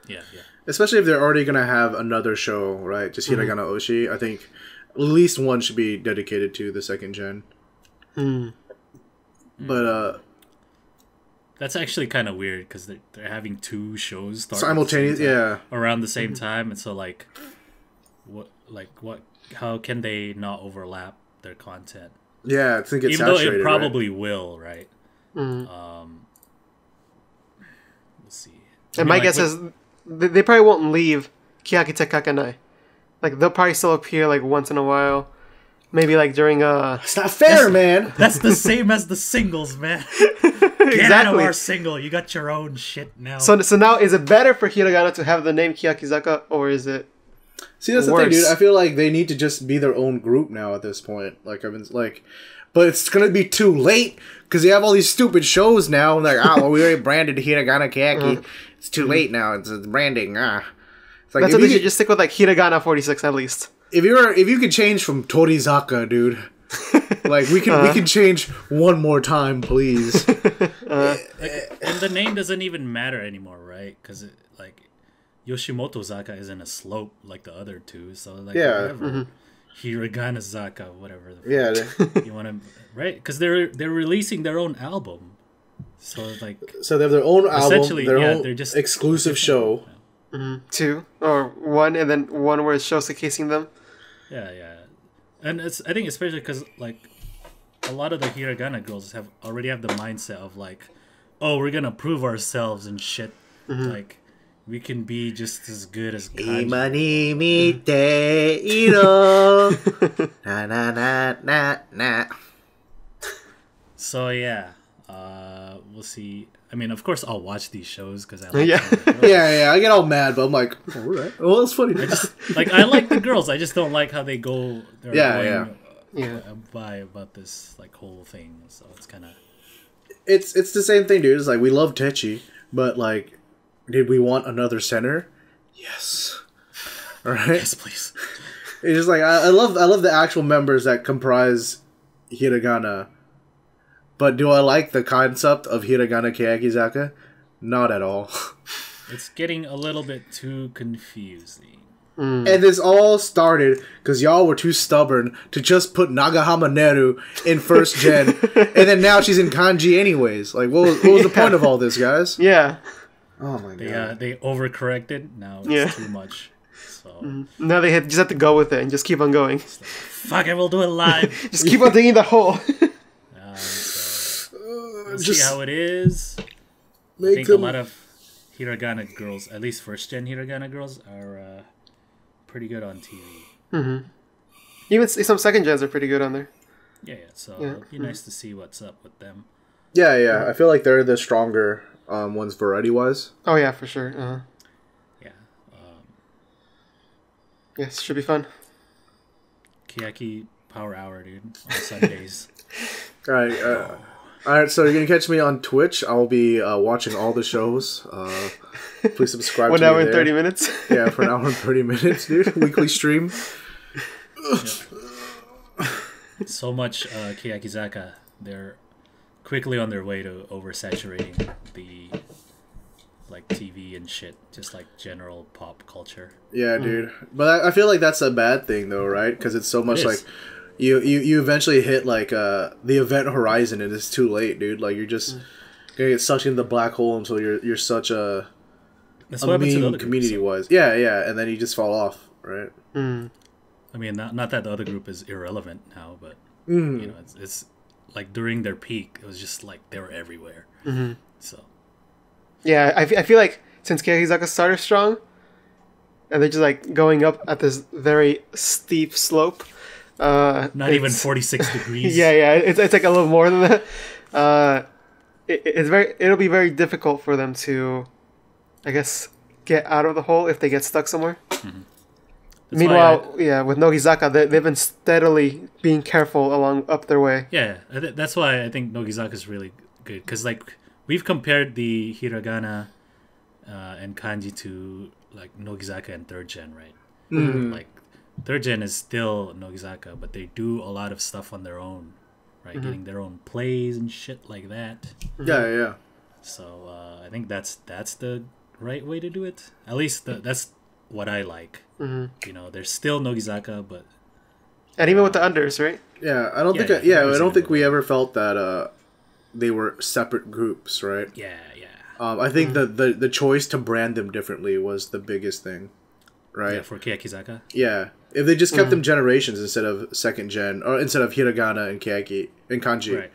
Yeah. Especially if they're already gonna have another show, right? Just Hiragana Oshi. I think at least one should be dedicated to the 2nd gen. But that's actually kind of weird because they're having 2 shows start simultaneous, around the same time, and so like, what? How can they not overlap their content? Yeah, I think it's even though saturated, it probably right? will, right? We'll see. And my guess is they probably won't leave Keyakitte Kakenai. Like they'll probably still appear like once in a while. Maybe like during It's not fair, man. That's the same as the singles, man. Get out of our single. You got your own shit now. So now is it better for Hiragana to have the name Keyakizaka, or is it See, that's the thing, dude. I feel like they need to just be their own group now at this point. Like I've been like, but it's gonna be too late because they have all these stupid shows now. And like, well, we already branded Hiragana Keyaki. It's too late now. It's branding. It's like, that's what they should just stick with, like Hiragana46 at least. If you could change from Torizaka, dude, like we can change one more time, please. And the name doesn't even matter anymore, right? Because like Yoshimoto-zaka isn't a slope like the other two, so like whatever. Hiragana-zaka, whatever. You want to, right? Because they're releasing their own album, so like they have their own album, their own they're just exclusive show. 2 or 1, and then 1 where it's showcasing them. Yeah, and I think especially because like a lot of the Hiragana girls already have the mindset of like, oh, we're gonna prove ourselves and shit. Like we can be just as good as kanji. Ima ni mite iro. Na na na na na. So yeah, we'll see. I mean, of course, I'll watch these shows because I like yeah. I get all mad, but I'm like, all right. Well, it's funny. I like the girls. I just don't like how they go. By about this like whole thing. So it's kind of. It's the same thing, dude. It's like we love Techi, but like, did we want another center? Yes. All right. Yes, please. It's just like I love the actual members that comprise Hiragana. But do I like the concept of Hiragana Keyakizaka? Not at all. It's getting a little bit too confusing. And this all started because y'all were too stubborn to just put Nagahama Neru in 1st gen. And then now she's in kanji anyways. Like, what was the point of all this, guys? Yeah. Oh my god. They overcorrected. Now it's too much. So now they just have to go with it and just keep on going. Fuck it, we'll do it live. Just keep on digging the hole. We'll see how it is. I think a lot of Hiragana girls, at least 1st gen Hiragana girls, are pretty good on TV. Even some 2nd gens are pretty good on there. Yeah. So it'd be nice to see what's up with them. Yeah. I feel like they're the stronger ones variety-wise. Oh, yeah, for sure. Yeah. Yes, should be fun. Keyaki Power Hour, dude, on Sundays. All right, so you're going to catch me on Twitch. I'll be watching all the shows. Please subscribe to me 1 hour and 30 minutes? Yeah, for an hour and 30 minutes, dude. Weekly stream. So much Keyakizaka. They're quickly on their way to oversaturating the like TV and shit, just like general pop culture. Yeah, dude. But I feel like that's a bad thing, though, right? Because it's so much like... You eventually hit like the event horizon and it's too late, dude. Like you're just gonna get sucked into the black hole until you're such a meme community wise. Yeah, and then you just fall off, right? I mean, not that the other group is irrelevant now, but you know, it's like during their peak, it was just like they were everywhere. So yeah, I feel like since Keyakizaka started strong, and they're just like going up at this very steep slope. Not even 46 degrees. Yeah, it's like a little more than that. It'll be very difficult for them to, I guess, get out of the hole if they get stuck somewhere. Mm-hmm. Meanwhile, with Nogizaka, they've been steadily being careful up their way. Yeah, that's why I think Nogizaka is really good, because like we've compared the hiragana and kanji to like Nogizaka and third gen, right? Mm-hmm. Like third gen is still Nogizaka, but they do a lot of stuff on their own, right? Mm-hmm. Getting their own plays and shit like that. Yeah. So I think that's the right way to do it. At least that's what I like. Mm-hmm. You know, there's still Nogizaka, but and even with the unders, right? Yeah, I don't think we ever felt that they were separate groups, right? Yeah. I think the choice to brand them differently was the biggest thing, right? Yeah, for Keyakizaka. Yeah, if they just kept them generations instead of second gen, or instead of hiragana and kanji, Right.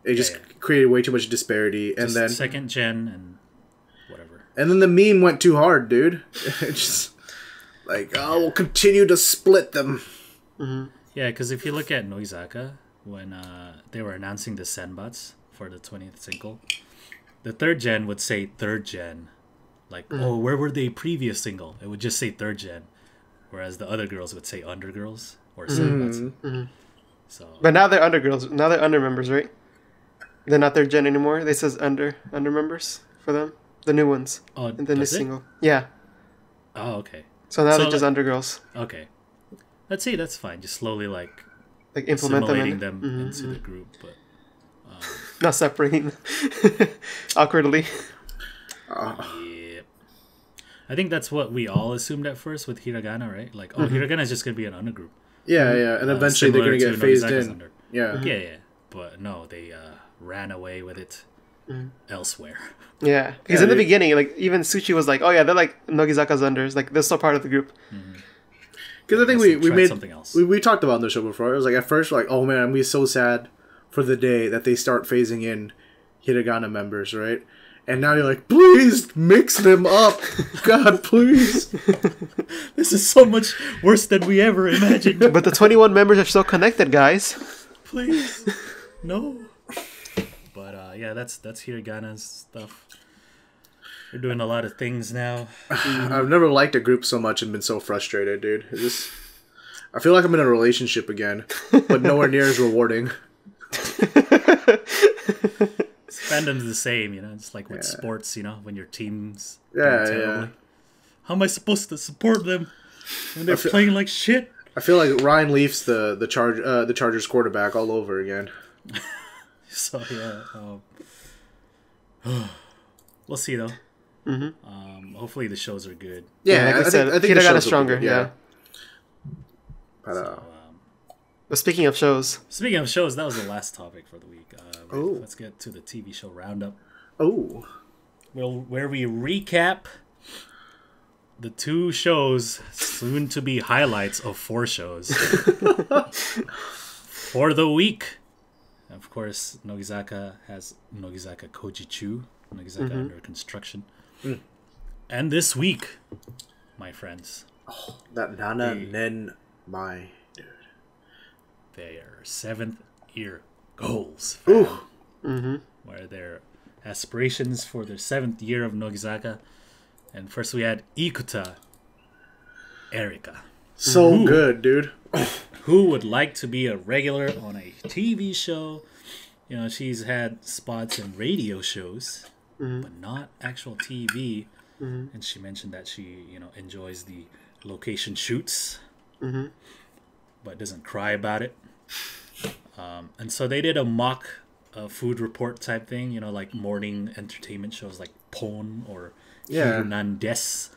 it just created way too much disparity, and Just then second gen and whatever. and then the meme went too hard, dude. It just like, we'll continue to split them. Mm-hmm. Yeah, because if you look at Nogizaka, when they were announcing the Senbats for the 20th single, the third gen would say third gen. Like, oh, where were they previous single? It would just say third gen. Whereas the other girls would say undergirls or Senbats. Mm-hmm. So, But now they're undergirls. Now they're under members, right? They're not third gen anymore. They says under members for them. The new ones. oh, And then the does it? single. Yeah. Oh, okay. So now So, they're just undergirls. Okay. Let's see, that's fine. Just slowly, like, Like implement assimilating them. them into the group. But Not separating. Awkwardly. Yep. I think that's what we all assumed at first with Hiragana, right? Like, Hiragana is just going to be an undergroup. Yeah, and eventually they're Similar gonna get to phased Nogizaka's in. under. Yeah. Yeah. But no, they ran away with it elsewhere. Yeah. Because Yeah, in the they- beginning, like even Suchi was like, oh yeah, they're like Nogizaka's unders. Like they're still part of the group. Because I think They we tried made something else. we talked about it on the show before. It was like at first we're like, oh man, I'm gonna be so sad for the day that they start phasing in hiragana members, right? And now you're like, please mix them up, God, please. This is so much worse than we ever imagined. But the 21 members are still connected, guys. Please, no. But yeah, that's Hiragana's stuff. They're doing a lot of things now. I've never liked a group so much and been so frustrated, dude. I feel like I'm in a relationship again, but nowhere near as rewarding. Fandom's the same, you know. It's like with sports, you know, when your team's Yeah, doing terribly. How am I supposed to support them when they're playing like shit? I feel like Ryan Leaf's the Chargers quarterback all over again. So yeah, we'll see though. Hopefully the shows are good. Yeah, like I said, I think the Hiragana shows will be stronger. good, Yeah. But, But speaking of shows, Speaking of shows, that was the last topic for the week. Oh. Let's get to the TV show roundup, oh, where we recap the 2 shows, soon to be highlights of 4 shows for the week. Of course, Nogizaka has Nogizaka Kojichu, Nogizaka under construction. And this week, my friends, that Nana Nen Mai. their 7th year goals. Fam, where their aspirations for their 7th year of Nogizaka. And first we had Ikuta Erika, So good, dude. who would like to be a regular on a TV show. You know, she's had spots in radio shows, but not actual TV. And she mentioned that she, you know, enjoys the location shoots, but doesn't cry about it. And so they did a mock food report type thing, you know, like morning entertainment shows like Pon or Hirunan Des.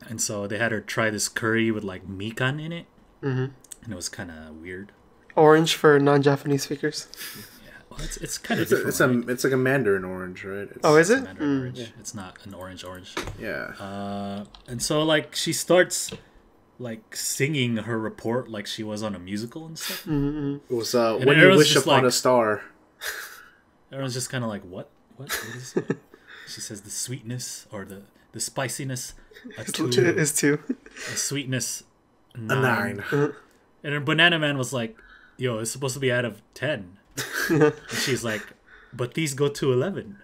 And so they had her try this curry with like mikan in it. And it was kind of weird. orange for non-Japanese speakers. Yeah, well, it's kind of different. It's like a mandarin orange, right? Is it? Mandarin orange. It's not an orange. Yeah. And so like she starts like singing her report like she was on a musical and stuff. It was when you everyone's wish just upon like- a star. Everyone's just kind of like, what is this? she says the sweetness or the spiciness a Is 2. the sweetness A 9. 9. And then Banana Man was like, yo, it's supposed to be out of 10. And she's like, but these go to 11.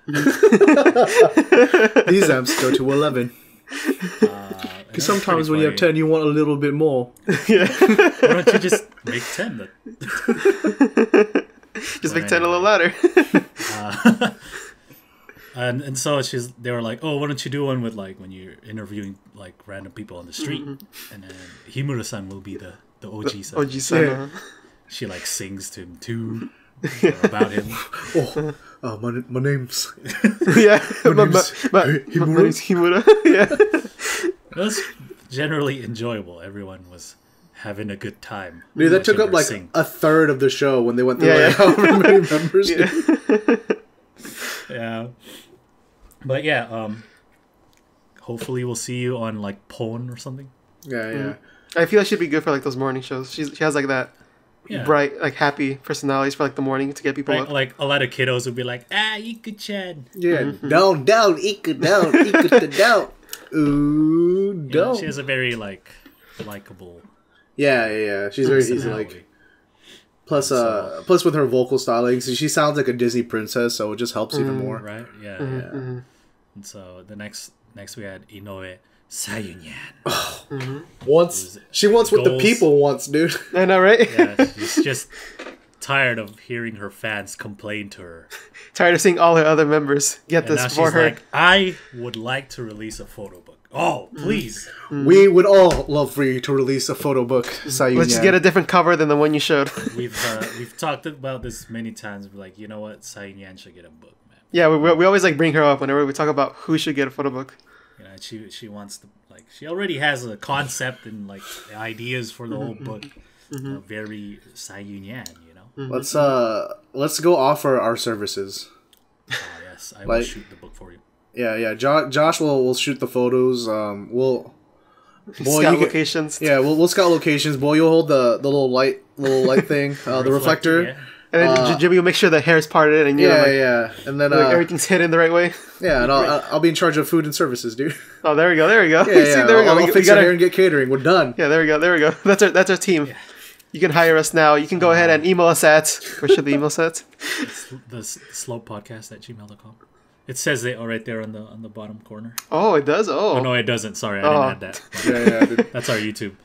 These amps go to 11. Because sometimes when you have 10, you want a little bit more. Yeah. Why don't you just make 10? Just make 10 a little louder. And so they were like, oh, why don't you do one with like when you're interviewing like random people on the street, and then Himura-san will be the OG-san. OG-san. Yeah. She like sings to him too about him. My name's... Yeah. My name's Himura. Yeah. It was generally enjoyable. Everyone was having a good time. Dude, that took up like a third of the show when they went through like however many members. Yeah. But yeah, hopefully we'll see you on like Pon or something. Yeah. I feel like she'd be good for like those morning shows. She has like that bright, like happy personalities for like the morning to get people up. Like a lot of kiddos would be like, Iku-chan. Yeah, down, Iku, down, Ooh, down. She has a very like likable. Yeah. She's very easy, like. Plus with her vocal styling, so she sounds like a Disney princess, so it just helps even more. Right? Yeah. And so the next we had Inoue Sayunyan. She wants what the people wants, dude. I know, right? Yeah, she's just tired of hearing her fans complain to her. Tired of seeing all her other members get And this for her. Like, I would like to release a photo book. Oh, please. We would all love for you to release a photo book, Sayunyan. Let's just get a different cover than the one you showed. We've talked about this many times. We're like, you know what? Sayunyan should get a book, man. Yeah, we always like bring her up whenever we talk about who should get a photo book. You know, she wants to, like, she already has a concept and like ideas for the whole book. Very Sayunyan, you know. Let's go offer our services. Oh yes, I will shoot the book for you. Yeah. Josh will shoot the photos. We'll scout locations. Yeah, we'll scout locations. Boy, you'll hold the little light thing, the reflector. Yeah. And then Jimmy will make sure the hair is parted and and then like everything's hidden the right way. Yeah, and I'll be in charge of food and services, dude. Oh, there we go. Yeah, See, there we go. I'll fix your hair and get catering. We're done. Yeah, there we go. That's our team. Yeah. You can hire us now. You can go ahead and email us at... Where should the email set? It's the slopepodcast@gmail.com. It says it right there on the bottom corner. Oh, it does? Oh no, it doesn't. Sorry, I didn't add that. Yeah, dude. That's our YouTube.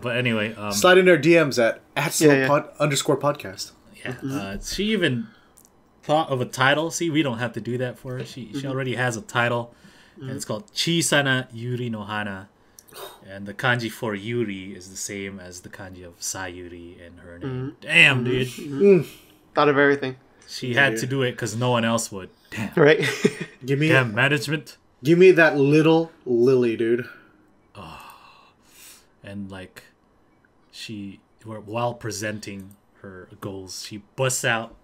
But anyway... slide in their DMs at _podcast. Yeah. She even thought of a title. See, we don't have to do that for her. She already has a title. And it's called Chisana Yuri no Hana. And the kanji for Yuri is the same as the kanji of Sayuri in her name. Damn, dude. Thought of everything. She had to do it because no one else would. Damn. Right? Damn management. Give me that little lily, dude. And like, while presenting her goals, she busts out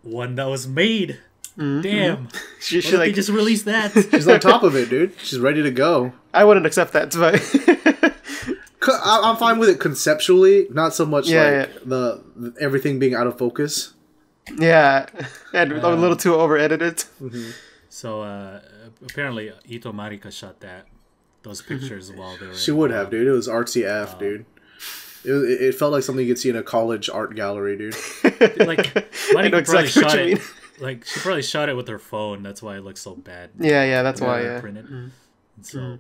one that was made. Damn. She like just released that. She's on top of it, dude. She's ready to go. I wouldn't accept that, but I'm fine with it conceptually, not so much the everything being out of focus. Yeah, and a little too over edited. So apparently Ito Marika shot those pictures while they were. She would have, dude. It was artsy F, dude. It felt like something you could see in a college art gallery, dude. Like Marika probably shot it. Like she probably shot it with her phone. That's why it looks so bad. Yeah, that's why. Yeah, printed. So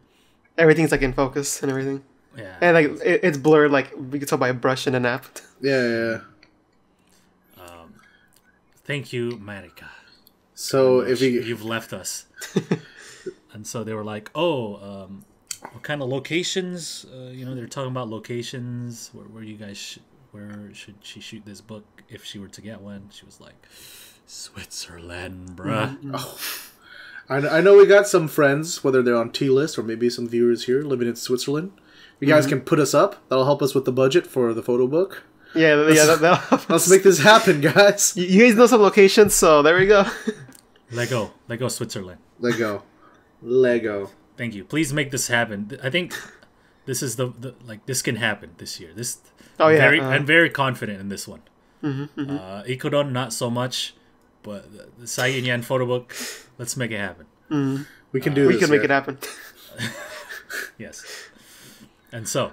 everything's like in focus and everything. Yeah, and like it's blurred. Like we could tell by a brush and an app. Yeah. Thank you, Marika. So you've left us, and so they were like, "Oh, what kind of locations? They're talking about locations. Where you guys? Where should she shoot this book if she were to get one?" She was like, "Switzerland, bruh." Oh. I know we got some friends, whether they're on T-list or maybe some viewers here living in Switzerland. You guys can put us up. That'll help us with the budget for the photo book. Yeah, let's make this happen, guys. You guys know some locations, so there we go. Lego Switzerland. Lego. Thank you. Please make this happen. I think this is this can happen this year. I'm very confident in this one. Ikodon not so much, But the Saiyan Yan photo book, let's make it happen. We can do We this. can make it happen. Yes. And so,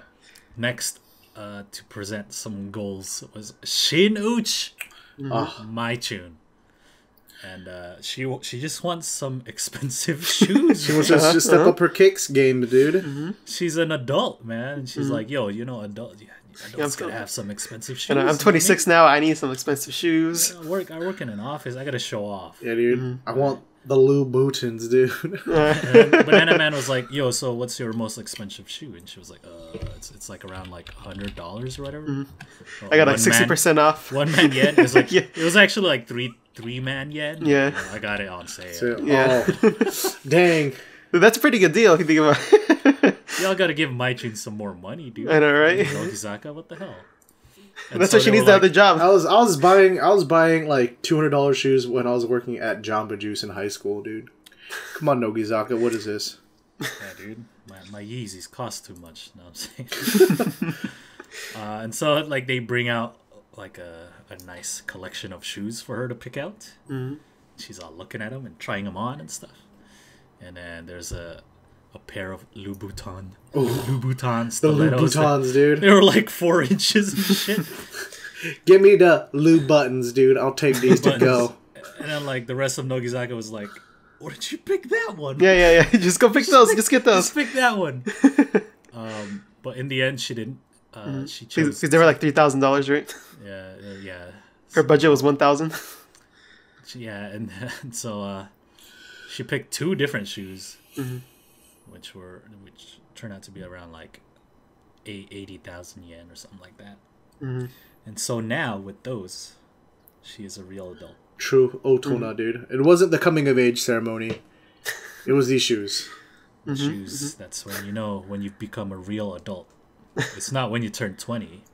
next to present some goals was Shin Uch My Tune. And she just wants some expensive shoes. She wants to just step up her kicks game, dude. She's an adult, man. And she's like, yo, you know, adults gotta have some expensive shoes. And I'm 26 now. I need some expensive shoes. I work in an office. I gotta show off. Yeah, dude. I want the Louboutins, dude. And Banana Man was like, yo, so what's your most expensive shoe? And she was like, it's like around like $100 or whatever. Well, I got like 60% off. 1 man yen. It was like Yeah. it was actually like three man yen. Yeah. You know, I got it on sale. So, Yeah. oh, dang. Dude, that's a pretty good deal if you think about it. Y'all gotta give Maichin some more money, dude. I know, right? Nogizaka, what the hell? And That's so why she they needs were the other like, job. I was buying like $200 shoes when I was working at Jamba Juice in high school, dude. Come on, Nogizaka, what is this? Yeah, dude. My Yeezys cost too much. Know what I'm saying? And so like they bring out like a nice collection of shoes for her to pick out. She's all looking at them and trying them on and stuff. And then there's a pair of Louboutin The stilettos. Louboutins, dude. They were like 4 inches and shit. Give me the Lou buttons, dude. I'll take these to go. And then like the rest of Nogizaka was like, "Why did you pick that one? Yeah. Just go pick those. Just get those. Just pick that one." But in the end, she didn't. She chose. Because they were like $3,000, right? Yeah. Her budget was 1,000. Yeah, and so she picked 2 different shoes, which turned out to be around like 80,000 yen or something like that. And so now with those, she is a real adult. True Otona, dude. It wasn't the coming of age ceremony. It was these shoes. Shoes. That's when you know when you've become a real adult. It's not when you turn 20.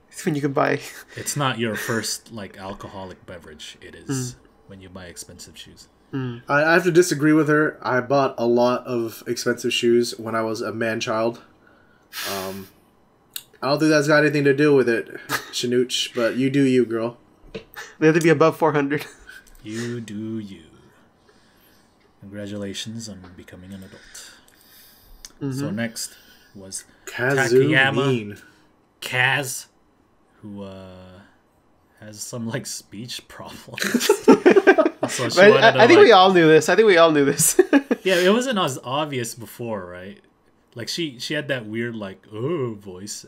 It's when you can buy. It's not your first like alcoholic beverage. It is when you buy expensive shoes. I have to disagree with her. I bought a lot of expensive shoes when I was a man-child. I don't think that's got anything to do with it, Shinuch, but you do you, girl. They have to be above 400. You do you. Congratulations on becoming an adult. So next was Kazumi. Kaz, who has some like speech problems. So she wanted to, I think we all knew this. yeah, it wasn't as obvious before, right? Like she had that weird like voice,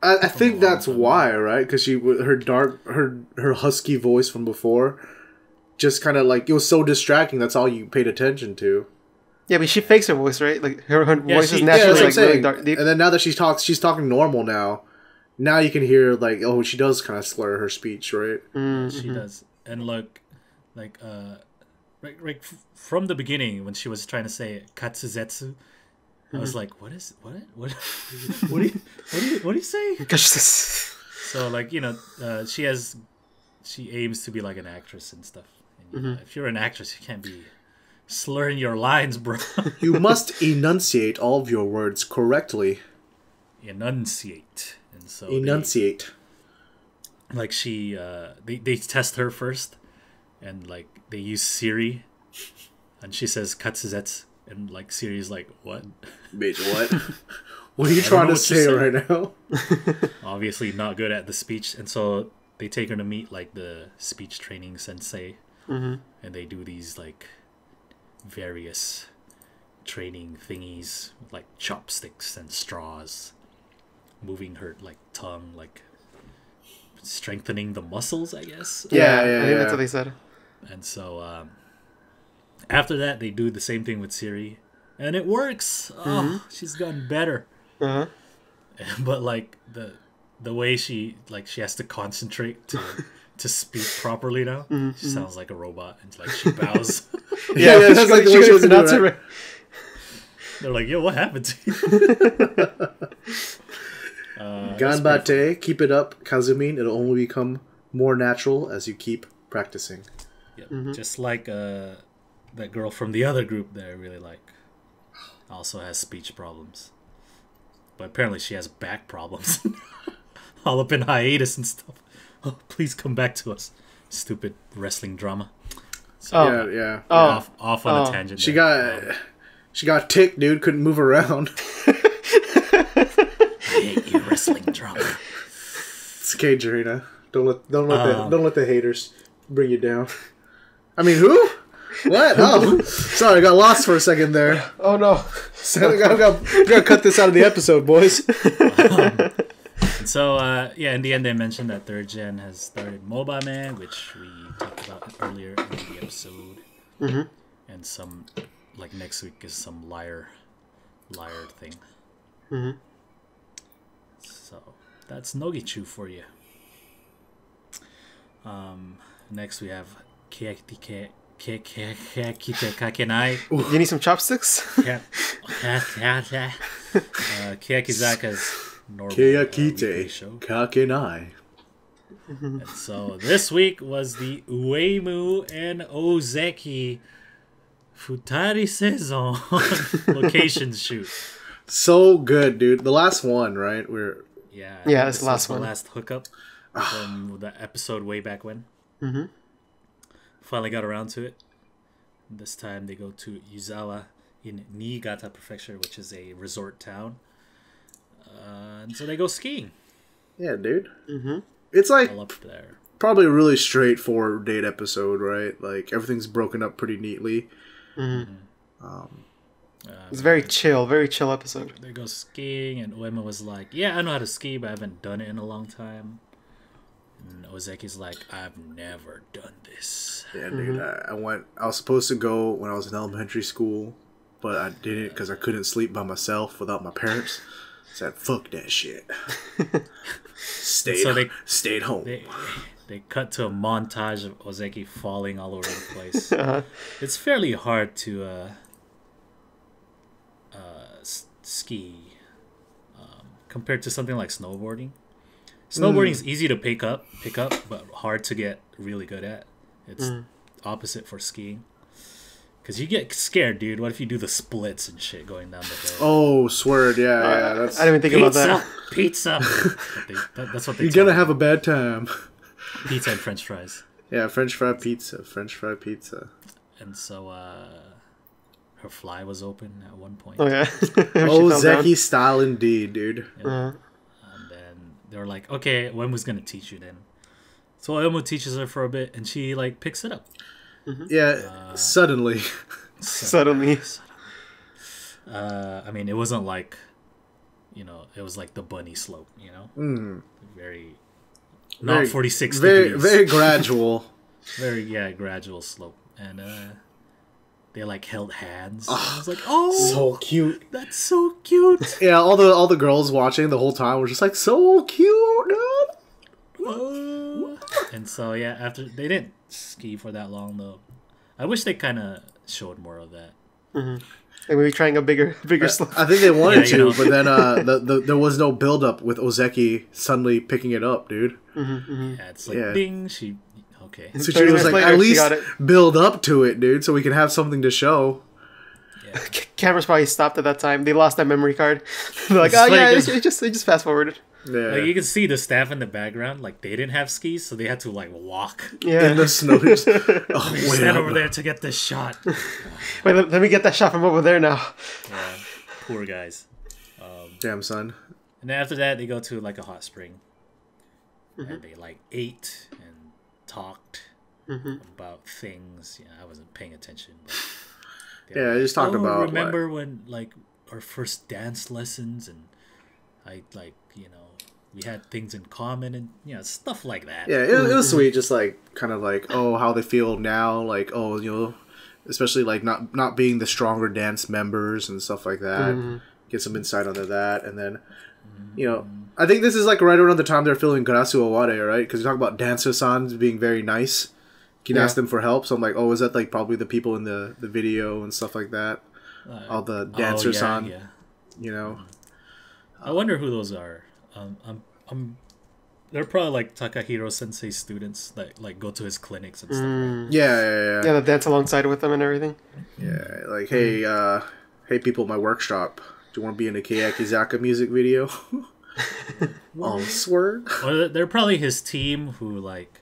I think that's why, right? Because her husky voice from before, just kind of like it was so distracting. That's all you paid attention to. Yeah, but she fakes her voice, right? Like her voice is naturally like really dark, deep. And then now that she's talking normal now. Now you can hear like, oh, she does kind of slur her speech, right? She does, and look, like right from the beginning when she was trying to say katsuzetsu, I was like, what do you say? So like she aims to be like an actress and stuff. And, if you're an actress, you can't be slurring your lines, bro. You must enunciate all of your words correctly. Enunciate. And so enunciate. Like she they test her first, and like they use Siri, and she says katsuzetsu, and like Siri's like, what? Wait, what? What are you trying to say right now? Obviously not good at the speech, and so they take her to meet like the speech training sensei, and they do these like various training thingies with like chopsticks and straws, moving her like tongue, like strengthening the muscles, I guess. Yeah, I think that's what they said. And so after that, they do the same thing with Siri, and it works. Oh, she's gotten better. But like the way she has to concentrate to speak properly now. She sounds like a robot, and like she bows. Yeah, that's like the way she was doing, right? They're like, yo, what happened to you? Ganbate, keep it up, Kazumin. It'll only become more natural as you keep practicing. Yeah, just like that girl from the other group that I really like also has speech problems. But apparently she has back problems. All up in hiatus and stuff. "Oh, please come back to us." Stupid wrestling drama. So, Yeah. off on a tangent. She got ticked, dude. Couldn't move around. I hate you, wrestling drama. It's okay, Rena. Don't let the haters bring you down. I mean, who? What? Oh, sorry, I got lost for a second there. Oh no! So I gotta cut this out of the episode, boys. So in the end, they mentioned that third gen has started Mobame, which we talked about earlier in the episode, and some like next week is some liar thing. So that's Nogichu for you. Next we have Keyakitte Kakenai. You need some chopsticks? Keyakizaka's normal Keyakitte show. Kakenai. And so this week was the Uemu and Ozeki Futari Saison location shoot. So good, dude. The last one, right? Yeah, it's the last one. The last hookup from the episode way back when. Finally got around to it. This time they go to Yuzawa in Niigata Prefecture, which is a resort town. And so they go skiing. Yeah, dude. It's like All up there. probably a really straightforward date episode, right? Like everything's broken up pretty neatly. It's very chill episode. They go skiing, and Uema was like, "Yeah, I know how to ski, but I haven't done it in a long time." And Ozeki's like, "I've never done this." Yeah, dude. I was supposed to go when I was in elementary school, but I didn't because I couldn't sleep by myself without my parents. Said, "Fuck that shit." Stayed home. They cut to a montage of Ozeki falling all over the place. It's fairly hard to ski compared to something like snowboarding. Snowboarding is easy to pick up, but hard to get really good at. It's opposite for skiing. Because you get scared, dude. What if you do the splits and shit going down the hill? Oh, swear, yeah. That's, I didn't even think about that. Pizza! That's what they you're tell gonna me. have a bad time. Pizza and french fries. Yeah, French fry pizza. And so, her fly was open at one point. Oh yeah. Oh, Zeki style indeed, dude. And then they were like, okay, Oemu's gonna teach you then. So Oemu teaches her for a bit, and she, like, picks it up. Yeah, suddenly. Suddenly. I mean, it wasn't like, it was like the bunny slope, Very... Not 46 degrees. Very gradual. Very, gradual slope. And they, like, held hands. I was like, oh! So cute. That's so cute! Yeah, all the girls watching the whole time were just like, so cute, dude. And so, after... They didn't ski for that long, though. I wish they kind of showed more of that. And maybe trying a bigger slope. I think they wanted to, but then there was no build-up with Ozeki suddenly picking it up, dude. Yeah, it's like, ding, she... Okay. So she was like, later, at least build up to it, dude, so we can have something to show. Yeah. Cameras probably stopped at that time. They lost that memory card. They're like, it just fast forwarded. Yeah. Like, you can see the staff in the background, like, they didn't have skis, so they had to, like, walk. Yeah. In the snow. Stand over there to get this shot. Wait, let me get that shot from over there now. Yeah, poor guys. Damn, son. And then after that, they go to, like, a hot spring. And they, like, ate and talked about things. Yeah, I wasn't paying attention. But I just talked about... remember when, like, our first dance lessons, and I, like, we had things in common, and stuff like that. Yeah, it was sweet. Just like kind of like, oh, how they feel now, like, oh, especially like not being the stronger dance members and stuff like that. Get some insight onto that, and then I think this is like right around the time they're filming Garasu Oware, right? Because you talk about dancers-sans being very nice. You can ask them for help. So I'm like, oh, is that like probably the people in the video and stuff like that? All the dancers-san, I wonder who those are. They're probably like Takahiro Sensei's students that like go to his clinics and stuff. Right? Yeah. Yeah, they dance alongside with them and everything. Yeah, like hey people at my workshop, do you want to be in a Keyakizaka music video? Oh, swerve. Well, they're probably his team who like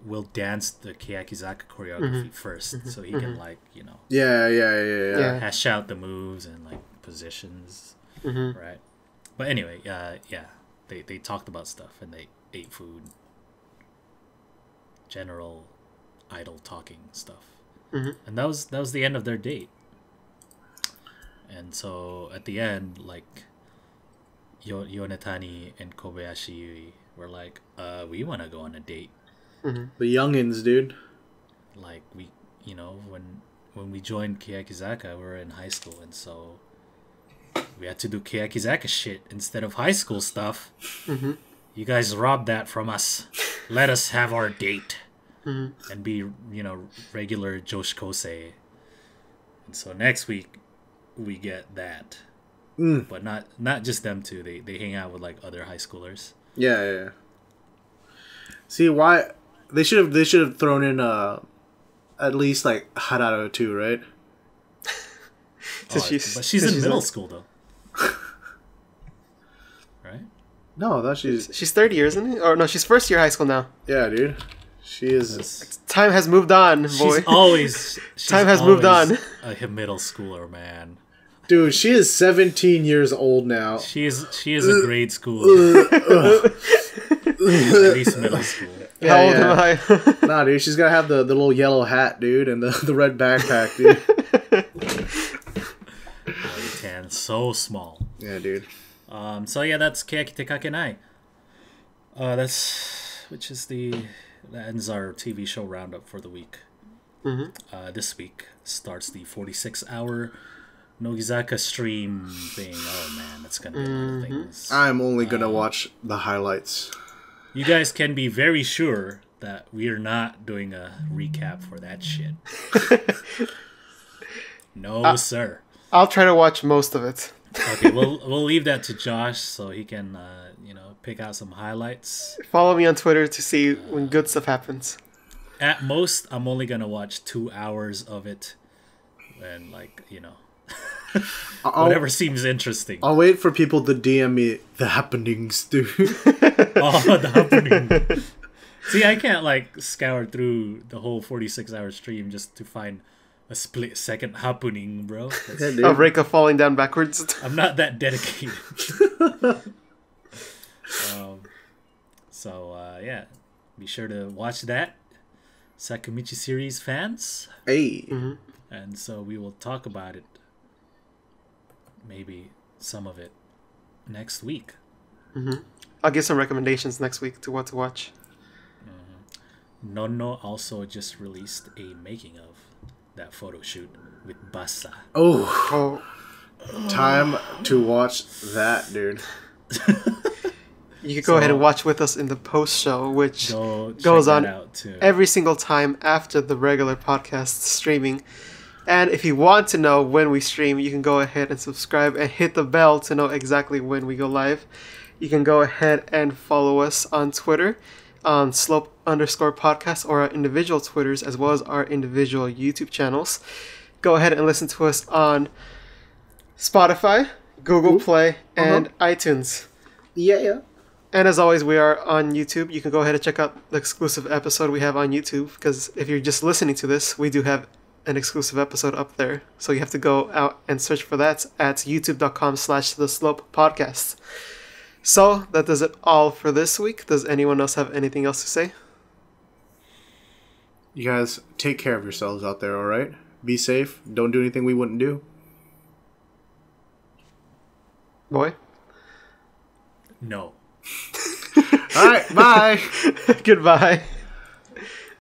will dance the Keyakizaka choreography first, so he can like Yeah. hash out the moves and like positions, right? But anyway, they talked about stuff and they ate food, general idle talking stuff, and that was the end of their date. And so at the end, like Yonetani and Kobayashi were like, we want to go on a date. The youngins, dude. Like we, when we joined Keyakizaka, we were in high school, and so we had to do Keyakizaka shit instead of high school stuff. You guys robbed that from us. Let us have our date and be, regular Joshikosei. And so next week we get that, but not just them two. They hang out with like other high schoolers. Yeah. See why they should have thrown in at least like Harada too, right? But she's in middle school though, right? No, that she's 30 years, isn't it? Or no, she's first year high school now. Yeah, dude. She is. Time has moved on, boy. Time has moved on. A middle schooler, man. Dude, she is 17 years old now. She is a grade schooler. At least middle school. How old am I? Nah, dude, she's gonna have the little yellow hat, dude, and the red backpack, dude. Tan, so small. Yeah, dude. So yeah, that's Keyakitte Kakenai. That ends our TV show roundup for the week. This week starts the 46-hour Nogizaka stream thing. Oh man, that's gonna be a lot of things. I'm only gonna watch the highlights. You guys can be very sure that we are not doing a recap for that shit. No, sir. I'll try to watch most of it. Okay, we'll leave that to Josh so he can pick out some highlights. Follow me on Twitter to see when good stuff happens. At most, I'm only gonna watch 2 hours of it, and whatever seems interesting. I'll wait for people to DM me the happenings, dude. Oh, the happening. See, I can't scour through the whole 46-hour stream just to find a split-second happening, bro. A Reika falling down backwards. I'm not that dedicated. Yeah, be sure to watch that, Sakamichi series fans. Hey. And so we will talk about it, maybe some of it, next week. I'll give some recommendations next week to what to watch. Nonno also just released a making of that photo shoot with Bassa. Oh. Time to watch that, dude. You can go ahead and watch with us in the post show, which goes on every single time after the regular podcast streaming. And if you want to know when we stream, you can go ahead and subscribe and hit the bell to know exactly when we go live. You can go ahead and follow us on Twitter on slope_podcast or our individual Twitters as well as our individual YouTube channels. Go ahead and listen to us on Spotify, Google Play, and iTunes. Yeah. And as always, we are on YouTube. You can go ahead and check out the exclusive episode we have on YouTube, because if you're just listening to this, we do have an exclusive episode up there. So you have to go out and search for that at youtube.com/theslopepodcast. So that does it all for this week. Does anyone else have anything else to say? You guys take care of yourselves out there, alright? Be safe. Don't do anything we wouldn't do. Boy? No. Alright, bye! Goodbye.